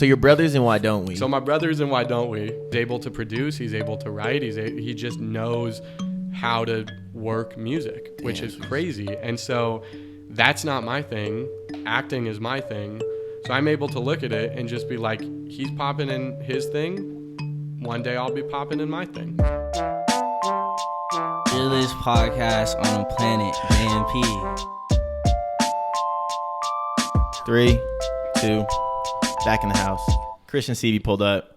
your brother's in Why Don't We? So my brother's in Why Don't We. He's able to produce. He's able to write. He just knows how to work music, which is crazy. And so that's not my thing. Acting is my thing. So I'm able to look at it and just be like, he's popping in his thing. One day I'll be popping in my thing. Illest podcast on the planet, JNP. 3, 2, back in the house. Christian Seavey pulled up.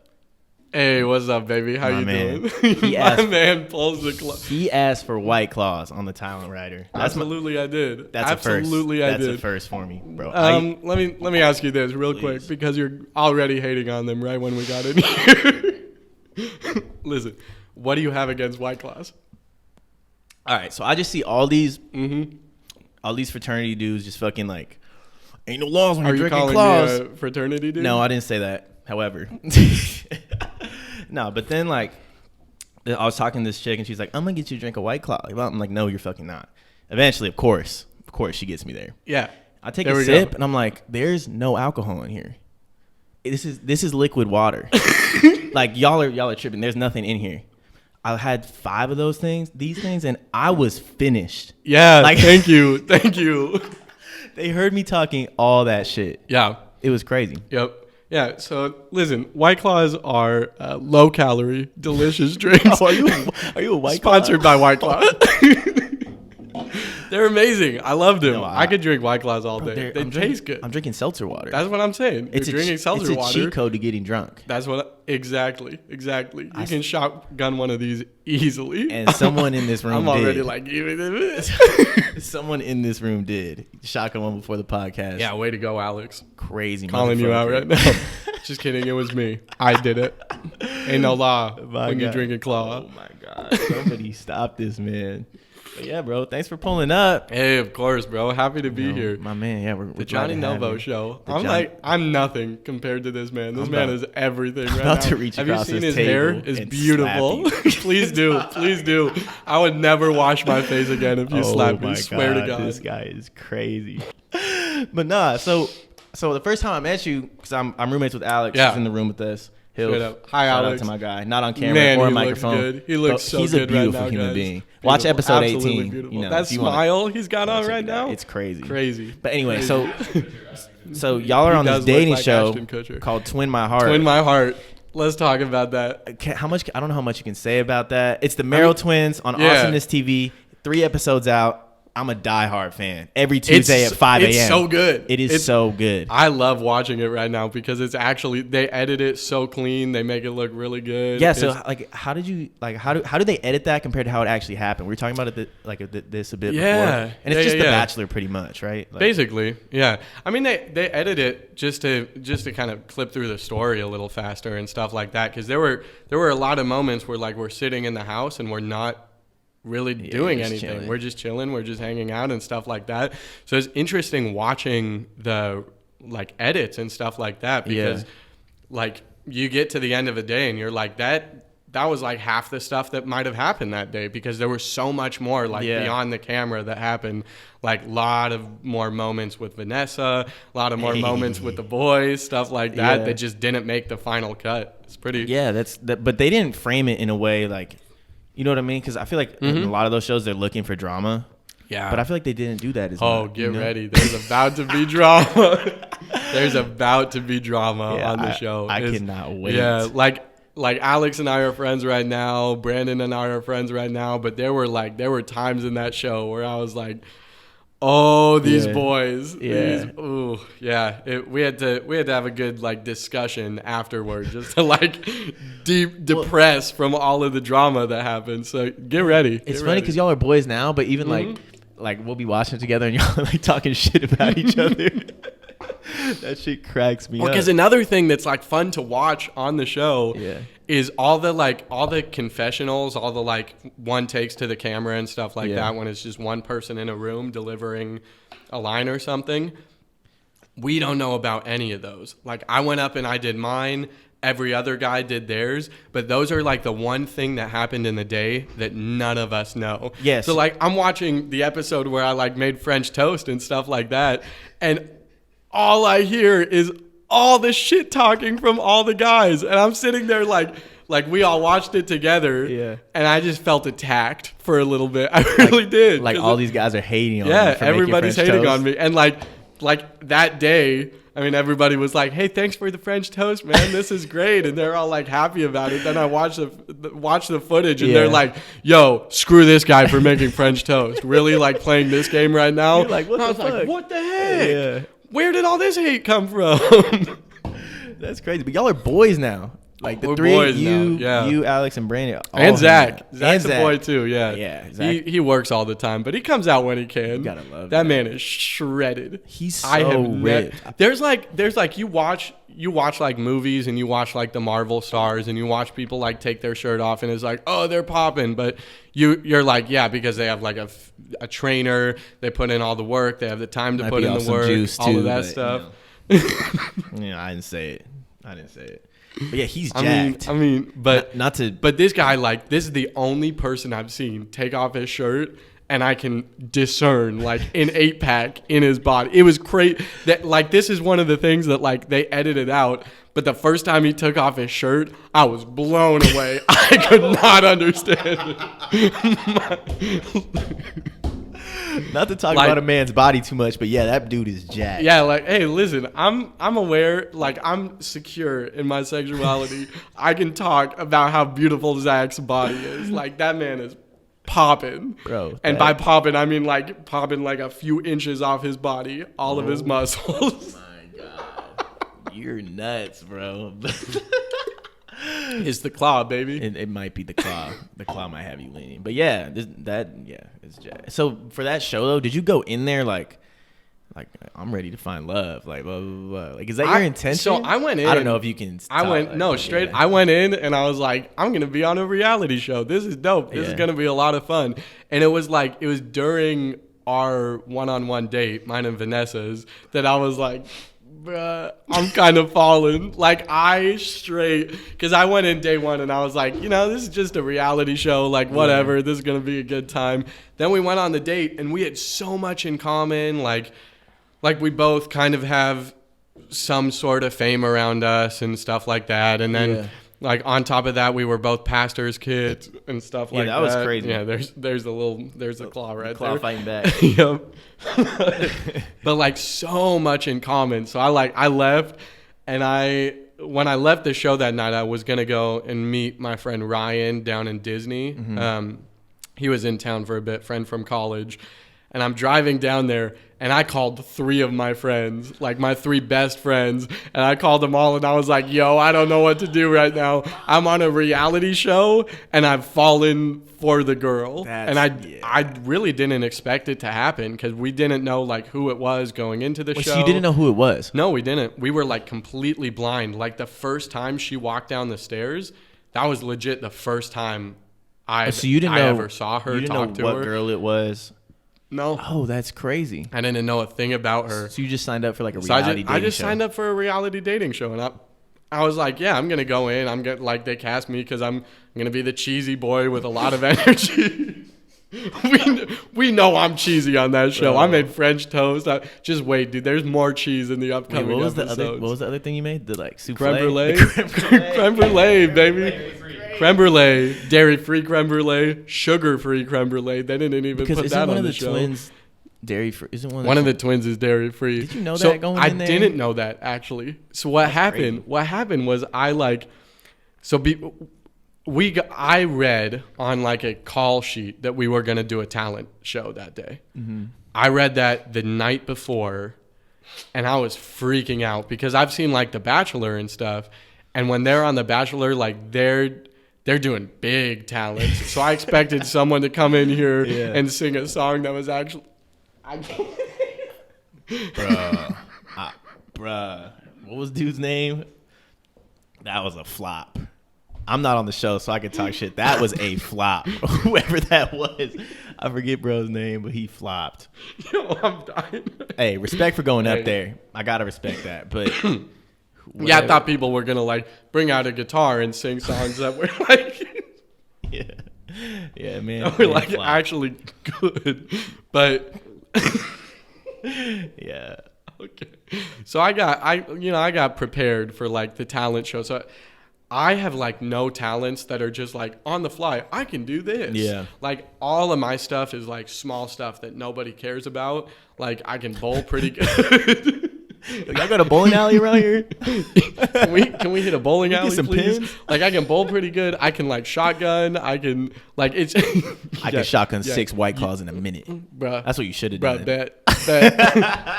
Hey, what's up, baby? How My you man. doing? My man pulls the club. He asked for White Claws on the Talent Rider. Absolutely, I did. That's Absolutely, a first. I did. That's a first for me, bro. Let me ask you this real quick, because you're already hating on them right when we got in here. Listen, what do you have against White Claws? All right, so I just see all these fraternity dudes just fucking like, ain't no laws when you're drinking claws. Are you calling me a fraternity dude? No, I didn't say that. However, no, but then like, I was talking to this chick and she's like, I'm gonna get you a drink of White Claw. I'm like, no, you're fucking not. Eventually, of course, she gets me there. Yeah. I take a sip and I'm like, there's no alcohol in here. This is liquid water. Like y'all are tripping. There's nothing in here. I had 5 of these things, and I was finished. Yeah, like, thank you. They heard me talking all that shit. Yeah. It was crazy. Yep. Yeah, so listen, White Claws are low-calorie, delicious drinks. Oh, are you a White Claw? Sponsored by White Claw. They're amazing. I loved them. No, I could drink White Claws all day. They taste good. I'm drinking seltzer water. That's what I'm saying. You're drinking seltzer water. It's a cheat code to getting drunk. That's what. Exactly. You can shotgun one of these easily. And someone in this room I'm did. already like, give me this. Someone in this room did. Shotgun one before the podcast. Yeah, way to go, Alex. Crazy. Calling you out right now. Just kidding. It was me. I did it. Ain't no law when you're drinking Claw. Oh, my God. Somebody stop this, man. But yeah, bro. Thanks for pulling up. Hey, of course, bro. Happy to be here. My man. Yeah, we're the Johnny Novo show. I'm nothing compared to this man. This man is everything right now. To reach Have you seen his hair? It's beautiful. Please do. I would never wash my face again if you slap me. Swear to God. This guy is crazy. But nah, so the first time I met you, because I'm roommates with Alex, who's in the room with us. Hi, Shout Alex. out to my guy. Not on camera or microphone. Good. He looks so he's good right now, He's a beautiful human being. Beautiful. Watch episode 18. Beautiful. You know, that smile he's got on right now. It's crazy. But anyway, so y'all are on this dating show called Twin My Heart. Twin My Heart. Let's talk about that. How much? I don't know how much you can say about that. It's the Merrill twins on Awesomeness TV. 3 episodes out. I'm a diehard fan. Every Tuesday at 5 a.m. It's so good. It's so good. I love watching it right now because it's actually, they edit it so clean. They make it look really good. Yeah. So like, how do they edit that compared to how it actually happened? We were talking about it this a bit before. And it's just The Bachelor pretty much, right? Like, basically, yeah. I mean, they edit it just to kind of clip through the story a little faster and stuff like that. Because there were a lot of moments where like we're sitting in the house and we're not really doing anything. Chilling. We're just chilling. We're just hanging out and stuff like that. So it's interesting watching the like edits and stuff like that because like you get to the end of a day and you're like that was like half the stuff that might have happened that day because there was so much more like beyond the camera that happened. Like a lot of more moments with Vanessa, a lot of more moments with the boys, stuff like that that just didn't make the final cut. It's pretty. Yeah, but they didn't frame it in a way like. You know what I mean? Because I feel like in a lot of those shows, they're looking for drama. Yeah. But I feel like they didn't do that as much. Oh, get ready. There's about to be drama. There's about to be drama on the show. I cannot wait. Yeah, like Alex and I are friends right now. Brandon and I are friends right now. But there were times in that show where I was like, oh, these boys. Yeah. We had to have a good like discussion afterward just to like depress from all of the drama that happened. So get ready. It's funny because y'all are boys now, but even like we'll be watching together and y'all are like talking shit about each other. That shit cracks me up. Because another thing that's like fun to watch on the show is all the confessionals, all the like one takes to the camera and stuff like that when it's just one person in a room delivering a line or something. We don't know about any of those. Like I went up and I did mine. Every other guy did theirs, but those are like the one thing that happened in the day that none of us know. Yes. So like I'm watching the episode where I like made French toast and stuff like that, and all I hear is all the shit talking from all the guys. And I'm sitting there like we all watched it together. Yeah. And I just felt attacked for a little bit. I really did. Like all these guys are hating on me. Yeah, for making everybody's French hating toast. on me. And like that day, I mean, everybody was like, "Hey, thanks for the French toast, man. This is great." And they're all like happy about it. Then I watch the footage, and they're like, "Yo, screw this guy for making French toast. Really, like playing this game right now?" You're like, what I the was like, fuck? "What the heck? Yeah. Where did all this hate come from?" That's crazy. But y'all are boys now. Like the We're three, boys you, now, yeah. you, Alex, and Brandon, all And Zach. hang out. Zach's And a boy too, yeah. Yeah, Zach. He works all the time, but he comes out when he can. You gotta love that that. man is shredded. He's so I have ripped. There's like you watch like movies and you watch like the Marvel stars and you watch people like take their shirt off and it's like, oh, they're popping, but you're like, yeah, because they have like a trainer, they put in all the work, they have the time to Might put be in off the some work, juice all too, of that but, stuff. Yeah, I didn't say it. But yeah, he's I jacked. mean, but not to. But this guy, like, this is the only person I've seen take off his shirt and I can discern like an 8-pack in his body. It was crazy. That like this is one of the things that like they edited out. But the first time he took off his shirt, I was blown away. I could not understand it. Not to talk Like- about a man's body too much, but yeah, that dude is jacked. Yeah, like, hey, listen, I'm aware, like, I'm secure in my sexuality. I can talk about how beautiful Zach's body is. Like, that man is popping. Bro, And that- by popping, I mean, like, popping like a few inches off his body, all of his muscles. My God, you're nuts, bro. It's the claw, baby. It might be the claw. The claw might have you leaning, but yeah, it's jacked. So for that show though, did you go in there like I'm ready to find love, like blah blah blah? Like, is that your intention? So I went in. I don't know if you can. Straight. I went in and I was like, I'm gonna be on a reality show. This is dope. This is Yeah. gonna be a lot of fun. And it was during our one-on-one date, mine and Vanessa's, that I was like, bruh, I'm kind of falling. Like, because I went in day one and I was like, this is just a reality show. Like, whatever. This is gonna be a good time. Then we went on the date and we had so much in common. Like we both kind of have some sort of fame around us and stuff like that. And then, like, on top of that, we were both pastors' kids and stuff like that. Yeah, that was crazy. Yeah, there's a claw right claw there. fighting back. Yep. But, like, so much in common. So I left, and when I left the show that night, I was going to go and meet my friend Ryan down in Disney. Mm-hmm. He was in town for a bit, friend from college. And I'm driving down there, and I called 3 of my friends, like my 3 best friends. And I called them all, and I was like, yo, I don't know what to do right now. I'm on a reality show, and I've fallen for the girl. I really didn't expect it to happen because we didn't know, like, who it was going into the show. So you didn't know who it was? No, we didn't. We were, like, completely blind. Like, the first time she walked down the stairs, that was legit the first time I ever saw her, you didn't talk know to what her. girl it was? No. Oh, that's crazy. I didn't know a thing about her. So you just signed up for like a So reality dating show? I just signed up for a reality dating show, and I was like, yeah, I'm gonna go in. They cast me because I'm gonna be the cheesy boy with a lot of energy. we know I'm cheesy on that show. Bro. I made French toast. Just wait, dude. There's more cheese in the upcoming what was episodes. the other thing you made? The like souffle? Creme brulee, The creme brulee, baby. Creme brulee, dairy-free creme brulee, sugar-free creme brulee. They didn't even Because put isn't that one on of the the show. twins dairy free? Isn't One of the twins is dairy free. Did you know So that going I in there? didn't know that actually. So what happened? crazy. What happened was I read on like a call sheet that we were gonna do a talent show that day. Mm-hmm. I read that the night before, and I was freaking out because I've seen like The Bachelor and stuff, and when they're on The Bachelor, like they're doing big talents. So I expected someone to come in here and sing a song that was actually. Bruh, what was dude's name? That was a flop. I'm not on the show, so I can talk shit. That was a flop. Whoever that was, I forget bro's name, but he flopped. Yo, I'm dying. Hey, respect for going up there. I gotta respect that. But yeah, I thought people were gonna like bring out a guitar and sing songs that were like, yeah, man, that were like flop. actually good, but yeah. Okay. So I got prepared for like the talent show. So I have like no talents that are just like on the fly. I can do this. Yeah. Like all of my stuff is like small stuff that nobody cares about. Like I can bowl pretty good. Y'all got a bowling alley around here? Can we hit a bowling alley, some please? pins? Like I can bowl pretty good. I can like shotgun. I can like it's. I can shotgun 6 White Claws in a minute. Bruh. That's what you should have Bro, done. bet.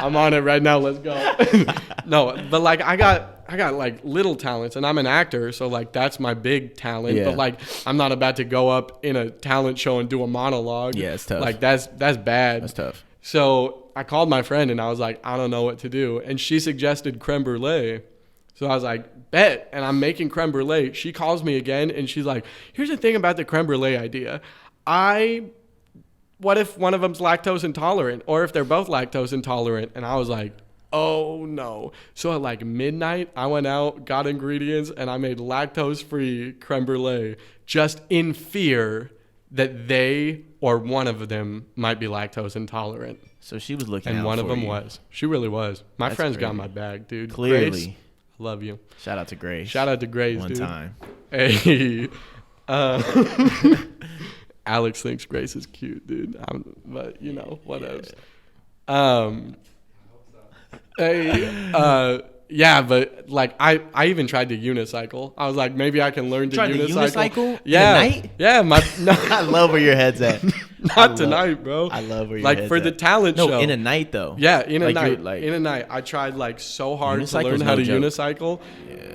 I'm on it right now. Let's go. No, but like I got like little talents, and I'm an actor, so like that's my big talent. Yeah. But like I'm not about to go up in a talent show and do a monologue. Yeah, it's tough. Like that's bad. That's tough. So I called my friend and I was like, I don't know what to do, and she suggested creme brulee. So I was like, bet, and I'm making creme brulee. She calls me again, and she's like, here's the thing about the creme brulee idea. What if one of them's lactose intolerant, or if they're both lactose intolerant? And I was like, oh no. So at like midnight, I went out, got ingredients, and I made lactose-free creme brulee just in fear that they or one of them might be lactose intolerant. So she was looking And out one for of them you. was. She really was. My That's friends got crazy. my bag, dude. Clearly. Grace, love you. Shout out to Grace. Shout out to Grace, One dude. time. Hey. Alex thinks Grace is cute, dude. But, you know, what else? Yeah, but like I even tried to unicycle. I was like, maybe I can learn to Tried to unicycle. unicycle? Yeah. In the night? Yeah, I love where your head's at. not tonight, bro. I love where your like head's for the at. talent No, show. in a night though. Yeah, in a Like, night. you're, like- In a night. I tried like so hard to Unicycle's learn how no to joke. unicycle.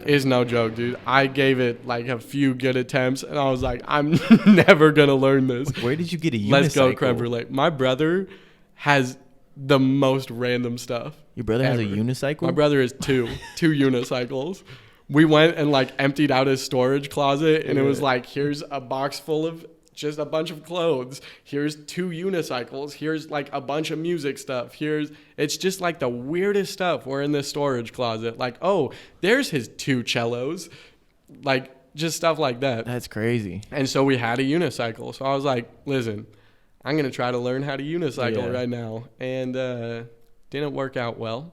Is no joke, dude. I gave it like a few good attempts, and I was like, I'm never gonna learn this. Where did you get a unicycle? Let's go, creme brulee. My brother has the most random stuff. Your brother has a ever. unicycle? My brother has two unicycles. We went and like emptied out his storage closet, and it was like, here's a box full of just a bunch of clothes. Here's 2 unicycles. Here's like a bunch of music stuff. It's just like the weirdest stuff were in this storage closet. Like, oh, there's his 2 cellos. Like just stuff like that. That's crazy. And so we had a unicycle. So I was like, listen, I'm going to try to learn how to unicycle right now. And didn't work out well.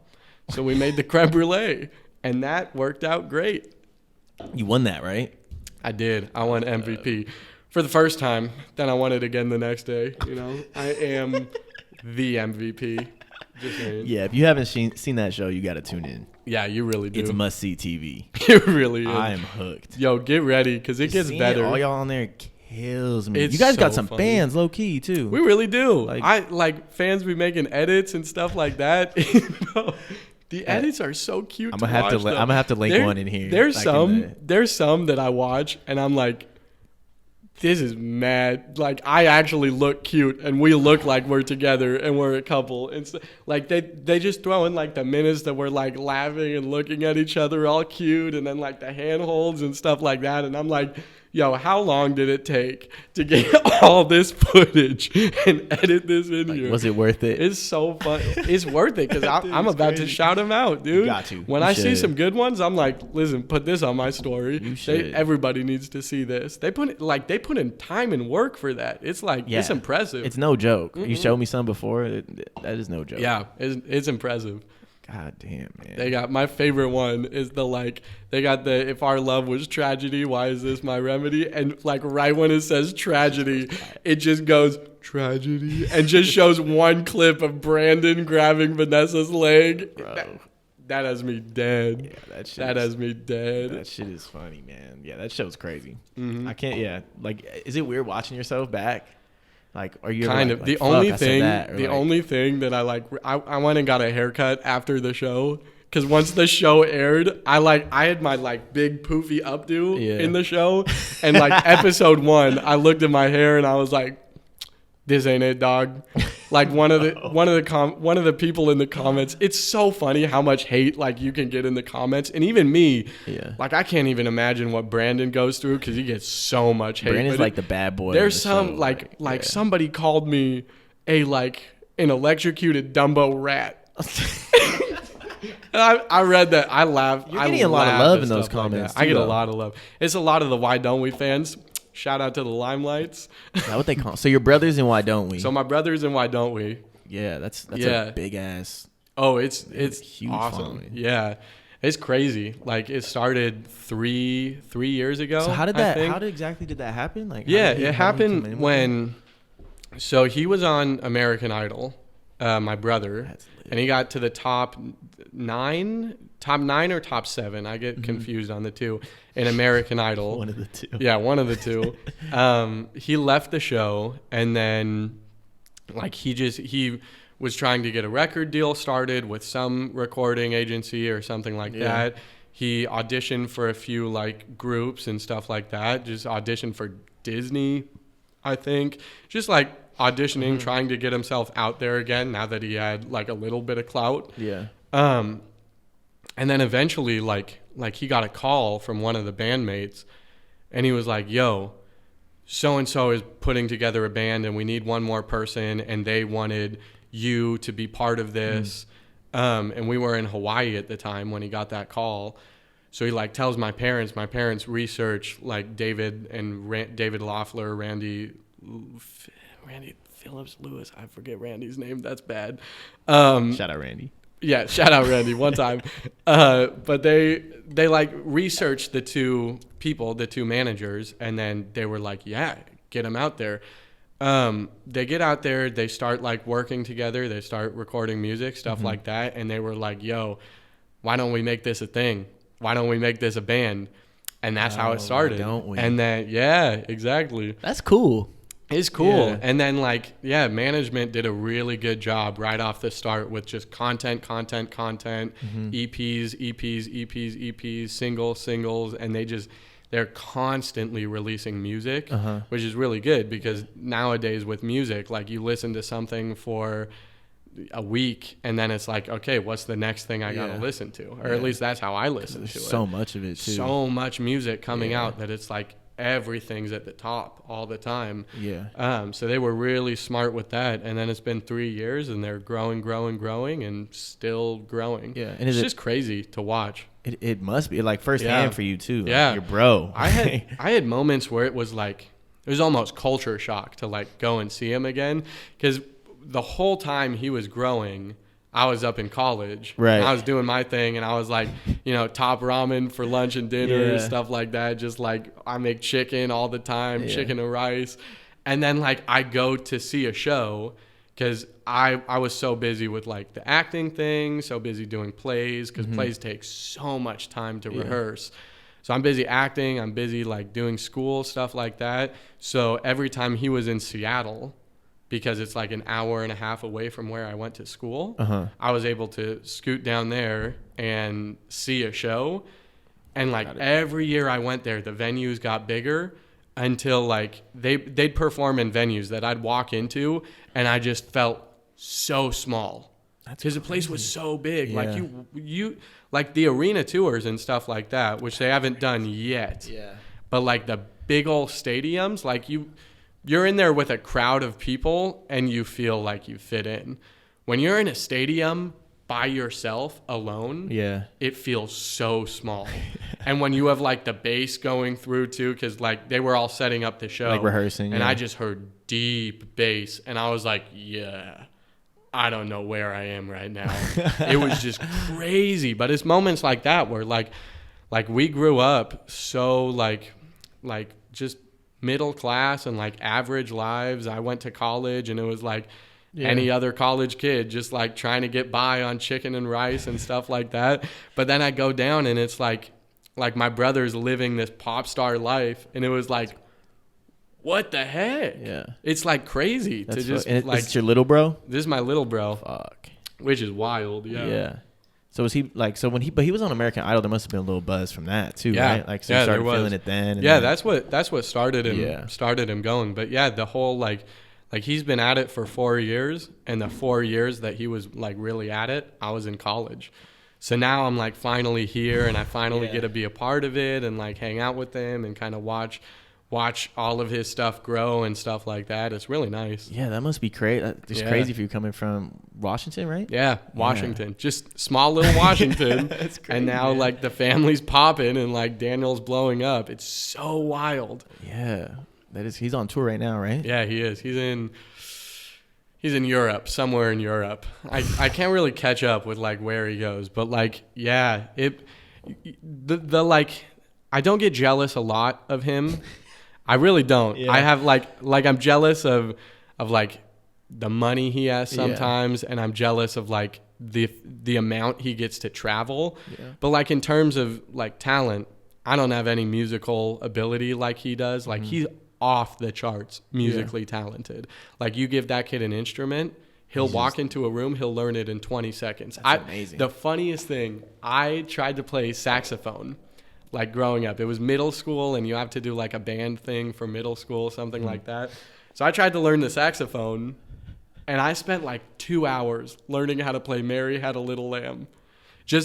So we made the creme brulee. And that worked out great. You won that, right? I did. I won MVP for the first time. Then I won it again the next day. You know, I am the MVP. Just saying. Yeah, if you haven't seen that show, you got to tune in. Yeah, you really do. It's must-see TV. It really is. I am hooked. Yo, get ready because it gets Seeing better. All y'all on there kills me. It's you guys got so some funny. fans, low-key, too. We really do. Like- Fans be making edits and stuff like that. Bro, the edits are so cute. I'm to gonna have to. watch, though. I'm gonna have to link There- one in here. There's like some. There's some that I watch and I'm like, this is mad. Like I actually look cute and we look like we're together and we're a couple. And so, like they just throw in like the minutes that we're like laughing and looking at each other all cute, and then like the handholds and stuff like that. And I'm like, yo, how long did it take to get all this footage and edit this in Like, here? was it worth it? It's so fun. It's worth it because I'm it's about to crazy. shout them out, dude. Got to. When You I see should. some good ones, I'm like, listen, put this on my story. You should. Everybody needs to see this. They put in time and work for that. It's like it's impressive. It's no joke. You showed me some before. That is no joke. yeah, it's impressive. God damn, man. They got my favorite one is they got the if our love was tragedy, why is this my remedy? And like right when it says tragedy, it just goes tragedy and just shows one clip of Brandon grabbing Vanessa's leg. Bro. That has me dead. Yeah, that shit That is- has me dead. That shit is funny, man. Yeah, that show's crazy. Mm-hmm. I can't. Yeah, like, is it weird watching yourself back? Like, are you ever Kind like, of. The fuck, only I said thing, that, or the like- only thing that I went and got a haircut after the show. Because once the show aired, I had my like big poofy updo Yeah. in the show, and like episode 1, I looked at my hair and I was like, "This ain't it, dog." Like one of the people in the comments, it's so funny how much hate like you can get in the comments, and even me, Yeah. like I can't even imagine what Brandon goes through because he gets so much hate. Brandon's But like the bad boy. there's on the some show. like yeah. somebody called me an electrocuted Dumbo rat. And I read that. I laughed. You're getting a lot of love in those stuff like comments, that. I too, get a though. lot of love. It's a lot of the Why Don't We fans. Shout out to the Limelights. Is that what they call? So your brothers and why don't we? So my brothers and Why Don't We? yeah, that's Yeah. a big ass. Oh, it's huge awesome. following. Yeah. It's crazy. Like it started three years ago. So how did I think. that happen? Like Yeah, how did he it come in happened with when. So he was on American Idol, my brother, That's lit. and he got to the top nine or top 7. I get confused on the two in American Idol. One of the two. Yeah, one of the two. He left the show, and then like he was trying to get a record deal started with some recording agency or something like that. He auditioned for a few like groups and stuff like that. Just auditioned for Disney, I think. Just like auditioning, trying to get himself out there again now that he had like a little bit of clout. Yeah. And then eventually like he got a call from one of the bandmates, and he was like, yo, so-and-so is putting together a band and we need one more person, and they wanted you to be part of this. And we were in Hawaii at the time when he got that call. So he like tells my parents research like David Loeffler, Randy Phillips Lewis. I forget Randy's name. That's bad. Shout out Randy. Yeah, shout out Randy one time. But they like researched the two people, the two managers, and then they were like, yeah, get them out there. They get out there, they start like working together, they start recording music, stuff like that, and they were like, yo, why don't we make this a thing? Why don't we make this a band? And that's how it started. Don't we? And then, yeah, exactly. That's cool. It's cool. Yeah. And then like, yeah, management did a really good job right off the start with just content, EPs, singles, and they're constantly releasing music, which is really good because nowadays with music, like you listen to something for a week and then it's like, okay, what's the next thing I gotta listen to? Or at least that's how I listen to it. So much of it too. So much music coming out that it's like everything's at the top all the time. Yeah. So they were really smart with that, and then it's been 3 years and they're growing and still growing. Yeah. And it's just crazy to watch. It must be like firsthand for you too. Yeah. Like your bro. I had moments where it was like, it was almost culture shock to like go and see him again, because the whole time he was growing, I was up in college. Right. And I was doing my thing, and I was like, top ramen for lunch and dinner, stuff like that. Just like I make chicken all the time, chicken and rice. And then like I go to see a show because I was so busy with like the acting thing, so busy doing plays, because plays take so much time to rehearse. So I'm busy acting, I'm busy like doing school, stuff like that. So every time he was in Seattle, because it's like an hour and a half away from where I went to school, I was able to scoot down there and see a show. And like every year I went there, the venues got bigger until like they'd perform in venues that I'd walk into and I just felt so small because the place was so big. Yeah. Like you like the arena tours and stuff like that, which they haven't done yet. Yeah. But like the big old stadiums, like you're in there with a crowd of people and you feel like you fit in. When you're in a stadium by yourself alone, it feels so small. And when you have like the bass going through too, because like they were all setting up the show, like rehearsing, and I just heard deep bass, and I was like, I don't know where I am right now. It was just crazy. But it's moments like that where like we grew up so like just middle class and like average lives. I went to college and it was like any other college kid, just like trying to get by on chicken and rice and stuff like that. But then I go down and it's like my brother's living this pop star life, and it was like, what the heck? Yeah, it's like crazy. That's to just like. It's your little bro? This is my little bro. Fuck. Which is wild. Yeah. So was he like, but he was on American Idol, there must have been a little buzz from that too, right? Like, so you started feeling it then. And then, that's what started him going. But yeah, the whole like he's been at it for 4 years, and the 4 years that he was like really at it, I was in college. So now I'm like finally here, and I finally get to be a part of it and like hang out with him and kind of watch all of his stuff grow and stuff like that. It's really nice. Yeah, that must be crazy. It's crazy for you coming from Washington, right? Yeah, Washington. Just small little Washington. That's crazy, and now like the family's popping and like Daniel's blowing up. It's so wild. Yeah. He's on tour right now, right? Yeah, he is. He's in Europe, somewhere in Europe. I can't really catch up with like where he goes, but like, yeah, the like, I don't get jealous a lot of him. I really don't. Yeah. I have like I'm jealous of like the money he has sometimes, and I'm jealous of like the amount he gets to travel. Yeah. But like in terms of like talent, I don't have any musical ability like he does. Like he's off the charts musically talented. Like you give that kid an instrument, he'll walk into a room, he'll learn it in 20 seconds. That's amazing. The funniest thing, I tried to play saxophone like growing up. It was middle school, and you have to do like a band thing for middle school, something like that. So I tried to learn the saxophone, and I spent like 2 hours learning how to play Mary Had a Little Lamb.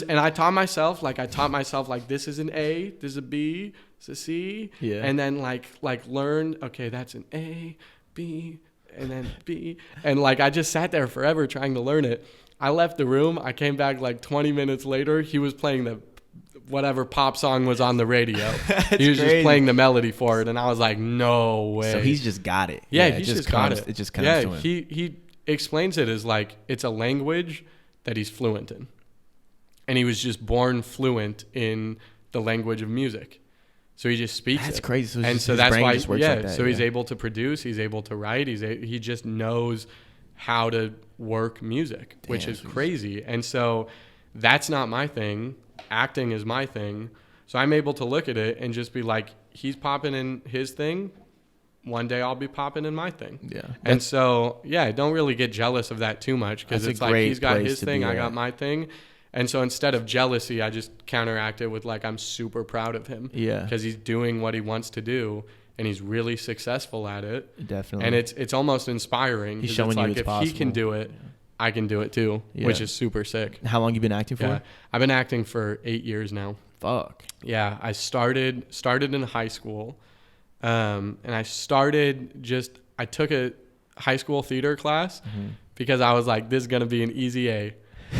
And I taught myself like this is an A, this is a B, this is a C, and then like learn, okay, that's an A, B, and then B, and like I just sat there forever trying to learn it. I left the room. I came back like 20 minutes later. He was playing the whatever pop song was on the radio. He was just playing the melody for it, and I was like, no way. So he's just got it. Yeah, he's just got it. It just comes to him. He explains it as like it's a language that he's fluent in. And he was just born fluent in the language of music. So he just speaks That's it. crazy. So that's why, he's able to produce, he's able to write, he just knows how to work music, which is crazy. And so that's not my thing. Acting is my thing. So I'm able to look at it and just be like, he's popping in his thing. One day I'll be popping in my thing. Yeah. And so, I don't really get jealous of that too much, because it's like he's got his thing, I got my thing. And so instead of jealousy, I just counteract it with like, I'm super proud of him. Yeah. Because he's doing what he wants to do, and he's really successful at it. Definitely. And it's almost inspiring. He's showing you it's if possible. He can do it, I can do it too, which is super sick. How long you been acting for? Yeah. I've been acting for 8 years now. Fuck. Yeah. I started in high school. And I took a high school theater class because I was like, this is going to be an easy A.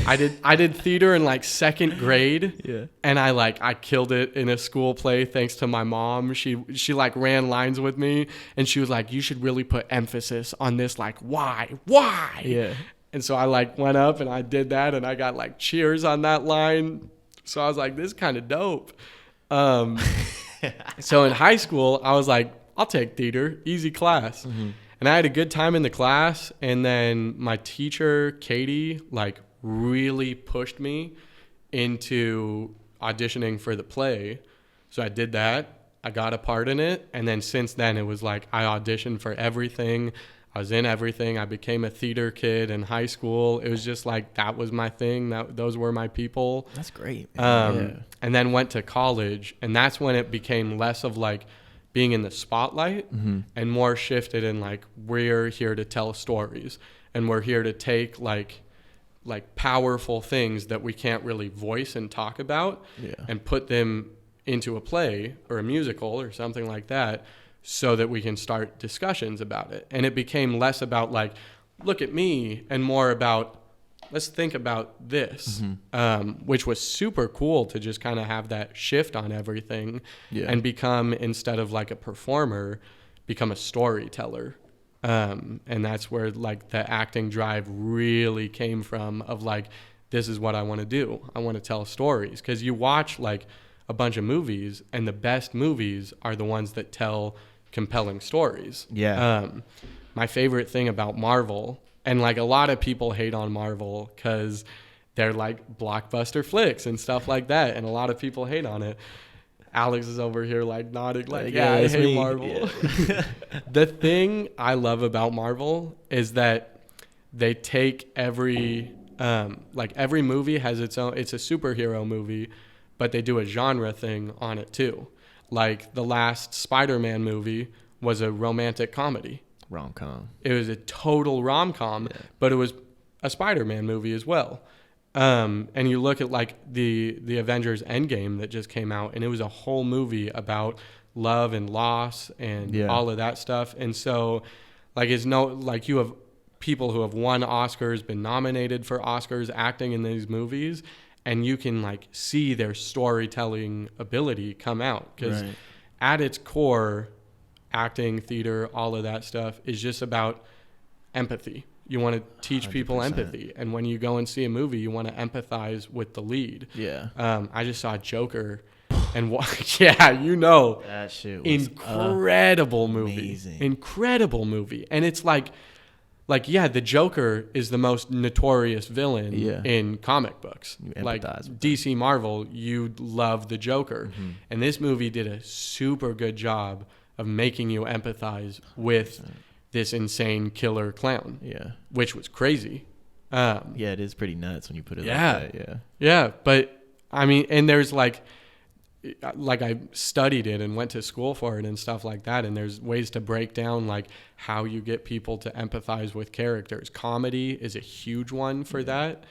I did theater in like second grade, and I killed it in a school play thanks to my mom. She like ran lines with me, and she was like, you should really put emphasis on this, like why, yeah. And so I like went up and I did that, and I got like cheers on that line. So I was like, this is kind of dope. So in high school, I was like, I'll take theater, easy class. And I had a good time in the class, and then my teacher Katie like really pushed me into auditioning for the play. So I did that. I got a part in it. And then since then, it was like I auditioned for everything. I was in everything. I became a theater kid in high school. It was just like that was my thing. Those were my people. That's great. And then went to college. And that's when it became less of like being in the spotlight and more shifted in like, we're here to tell stories. And we're here to take like powerful things that we can't really voice and talk about and put them into a play or a musical or something like that, so that we can start discussions about it. And it became less about like, look at me, and more about, let's think about this, which was super cool to just kind of have that shift on everything and become, instead of like a performer, become a storyteller. And that's where like the acting drive really came from, of like, this is what I want to do. I want to tell stories. Because you watch like a bunch of movies, and the best movies are the ones that tell compelling stories. My favorite thing about Marvel, and like a lot of people hate on Marvel because they're like blockbuster flicks and stuff like that, and a lot of people hate on it. Alex is over here like nodding like, I hate Marvel. The thing I love about Marvel is that they take every movie has its own, it's a superhero movie, but they do a genre thing on it too. Like the last Spider-Man movie was a romantic comedy. Rom-com. It was a total rom-com, but it was a Spider-Man movie as well. And you look at like the Avengers Endgame that just came out, and it was a whole movie about love and loss and all of that stuff. And so like you have people who have won Oscars, been nominated for Oscars, acting in these movies, and you can like see their storytelling ability come out, because at its core, acting, theater, all of that stuff is just about empathy. You want to teach people 100%. empathy. And when you go and see a movie, you want to empathize with the lead. Yeah. I just saw Joker and yeah, that shit was incredible movie. amazing. Incredible movie. And it's like yeah, the Joker is the most notorious villain in comic books. You Like empathize with DC Marvel, you love the Joker. Mm-hmm. And this movie did a super good job of making you empathize with this insane killer clown. Yeah. Which was crazy. Yeah, it is pretty nuts when you put it Yeah. like that. Yeah. Yeah, but I mean, and there's like I studied it and went to school for it and stuff like that. And there's ways to break down like how you get people to empathize with characters. Comedy is a huge one for that.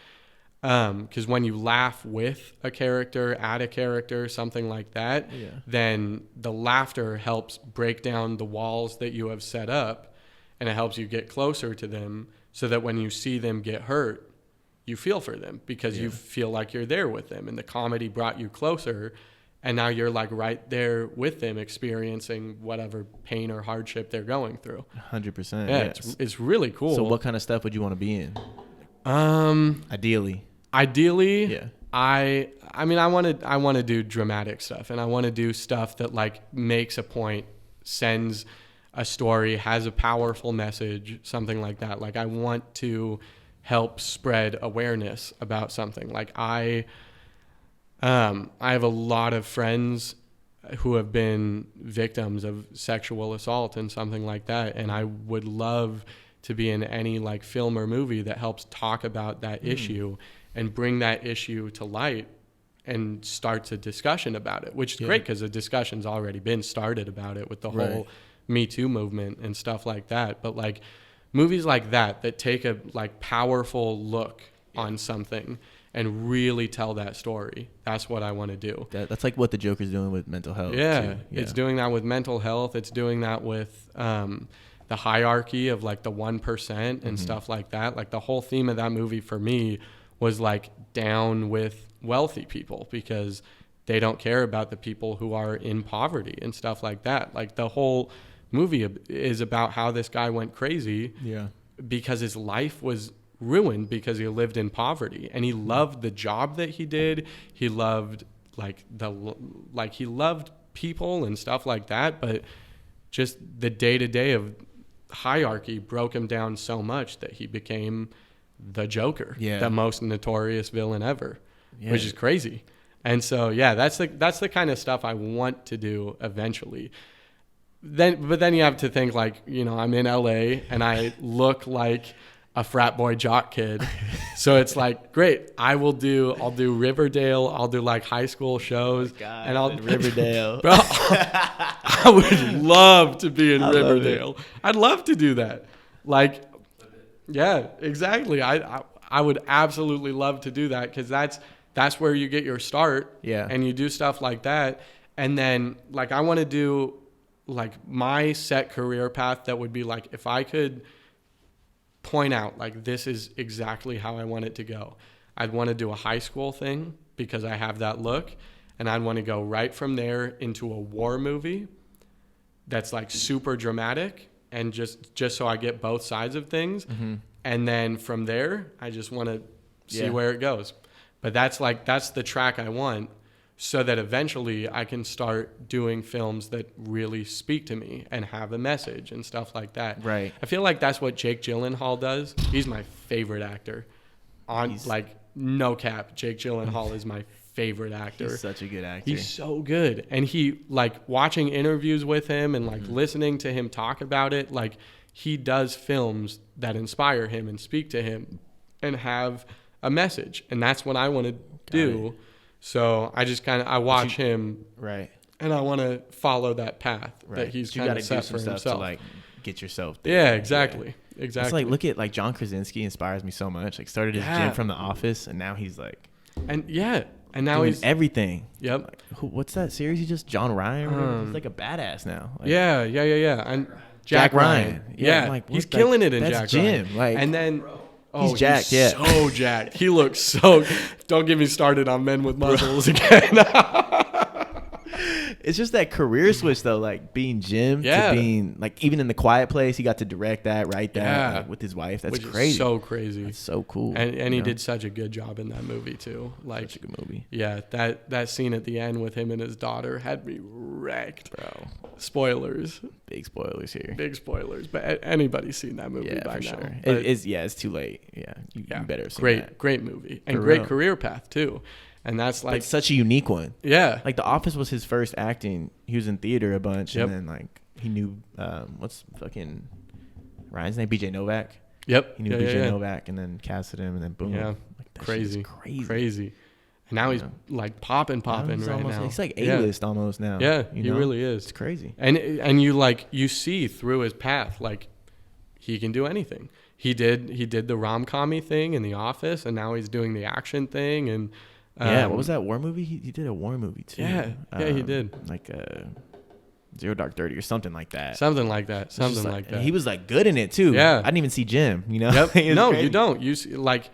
Because when you laugh with a character, at a character, something like that, then the laughter helps break down the walls that you have set up, and it helps you get closer to them so that when you see them get hurt, you feel for them because you feel like you're there with them. And the comedy brought you closer, and now you're like right there with them experiencing whatever pain or hardship they're going through. 100%. Yeah, it's really cool. So what kind of stuff would you want to be in? Ideally, yeah. I mean, I want to do dramatic stuff, and I want to do stuff that like makes a point, sends a story, has a powerful message, something like that. Like I want to help spread awareness about something. Like I have a lot of friends who have been victims of sexual assault and something like that, and I would love to be in any like film or movie that helps talk about that issue and bring that issue to light and starts a discussion about it, which is great because the discussion's already been started about it with the whole Me Too movement and stuff like that. But like movies like that take a like powerful look on something and really tell that story. That's what I want to do. that's like what the Joker's doing with mental health. Yeah, too. It's doing that with mental health. It's doing that with the hierarchy of like the 1% and stuff like that. Like the whole theme of that movie for me was like down with wealthy people because they don't care about the people who are in poverty and stuff like that. Like the whole movie is about how this guy went crazy because his life was ruined because he lived in poverty, and he loved the job that he did. He loved he loved people and stuff like that, but just the day-to-day of hierarchy broke him down so much that he became the Joker, the most notorious villain ever, which is crazy. And so, that's the kind of stuff I want to do eventually. But then you have to think like, I'm in LA and I look like a frat boy jock kid. So it's like, great. I'll do Riverdale. I'll do like high school shows. Oh God, and I'll Riverdale. Bro, I would love to be in Riverdale. I'd love to do that. Like, yeah, exactly. I would absolutely love to do that because that's where you get your start. Yeah. And you do stuff like that. And then like I want to do like my set career path that would be like if I could point out like this is exactly how I want it to go. I'd want to do a high school thing because I have that look, and I'd want to go right from there into a war movie that's like super dramatic and just so I get both sides of things. And then from there I just want to see where it goes. But that's the track I want, so that eventually I can start doing films that really speak to me and have a message and stuff like that. Right. I feel like that's what Jake Gyllenhaal does. He's my favorite actor. Like, no cap, Jake Gyllenhaal is my favorite actor. He's such a good actor. He's so good. And he, like, watching interviews with him and, like, listening to him talk about it, like, he does films that inspire him and speak to him and have a message. And that's what I want to do. So I just I watch him, right, and I want to follow that path that he's kind of set for himself. To like get yourself there. Yeah, exactly. Exactly. It's like, look at like John Krasinski inspires me so much. Like started his gym from The Office, and now he's like, and now doing he's everything. Yep. Like, what's that series? He just John Ryan. He's like a badass now. Like, yeah. And Jack Ryan. Yeah, I'm like, he's killing it in that's Jack Jim. Ryan. Like, and then. He's jacked, so jacked. He looks so. Don't get me started on men with muscles again. It's just that career switch though, like being Jim Yeah. to being like even in The Quiet Place, he got to direct that, write that Yeah. like, with his wife. That's Which crazy. is so crazy. That's so cool. And you he know? did such a good job in that movie too. Like, Such a good movie, yeah, that scene at the end with him and his daughter had me wrecked. bro. Spoilers, Big spoilers here. big spoilers. But anybody's seen that movie Yeah, by for now. sure. But It's too late. Yeah, you better have seen that. great movie and For great real. career path too. And that's Like like, such a unique one. yeah, Like The Office was his first acting. He was in theater a bunch, Yep. and then like he knew what's fucking Ryan's name, BJ Novak. yep, He knew yeah, BJ yeah, Novak, and then casted him, and then boom. Yeah. Like, that shit is crazy, crazy. And now he's Yeah. like popping He's right almost, now. He's like Yeah. A-list almost now. Yeah, you he know? really is. It's crazy. And you see through his path, like he can do anything. He did the rom-com-y thing in The Office, and now he's doing the action thing. And Yeah, what was that war movie? He did a war movie too. Yeah, he did. Like Zero Dark 30 or something like that. Something like that. It's just Something like that. He was like good in it too. Yeah. I didn't even see Jim. You know. Yep. It was No, crazy. you don't. You see, like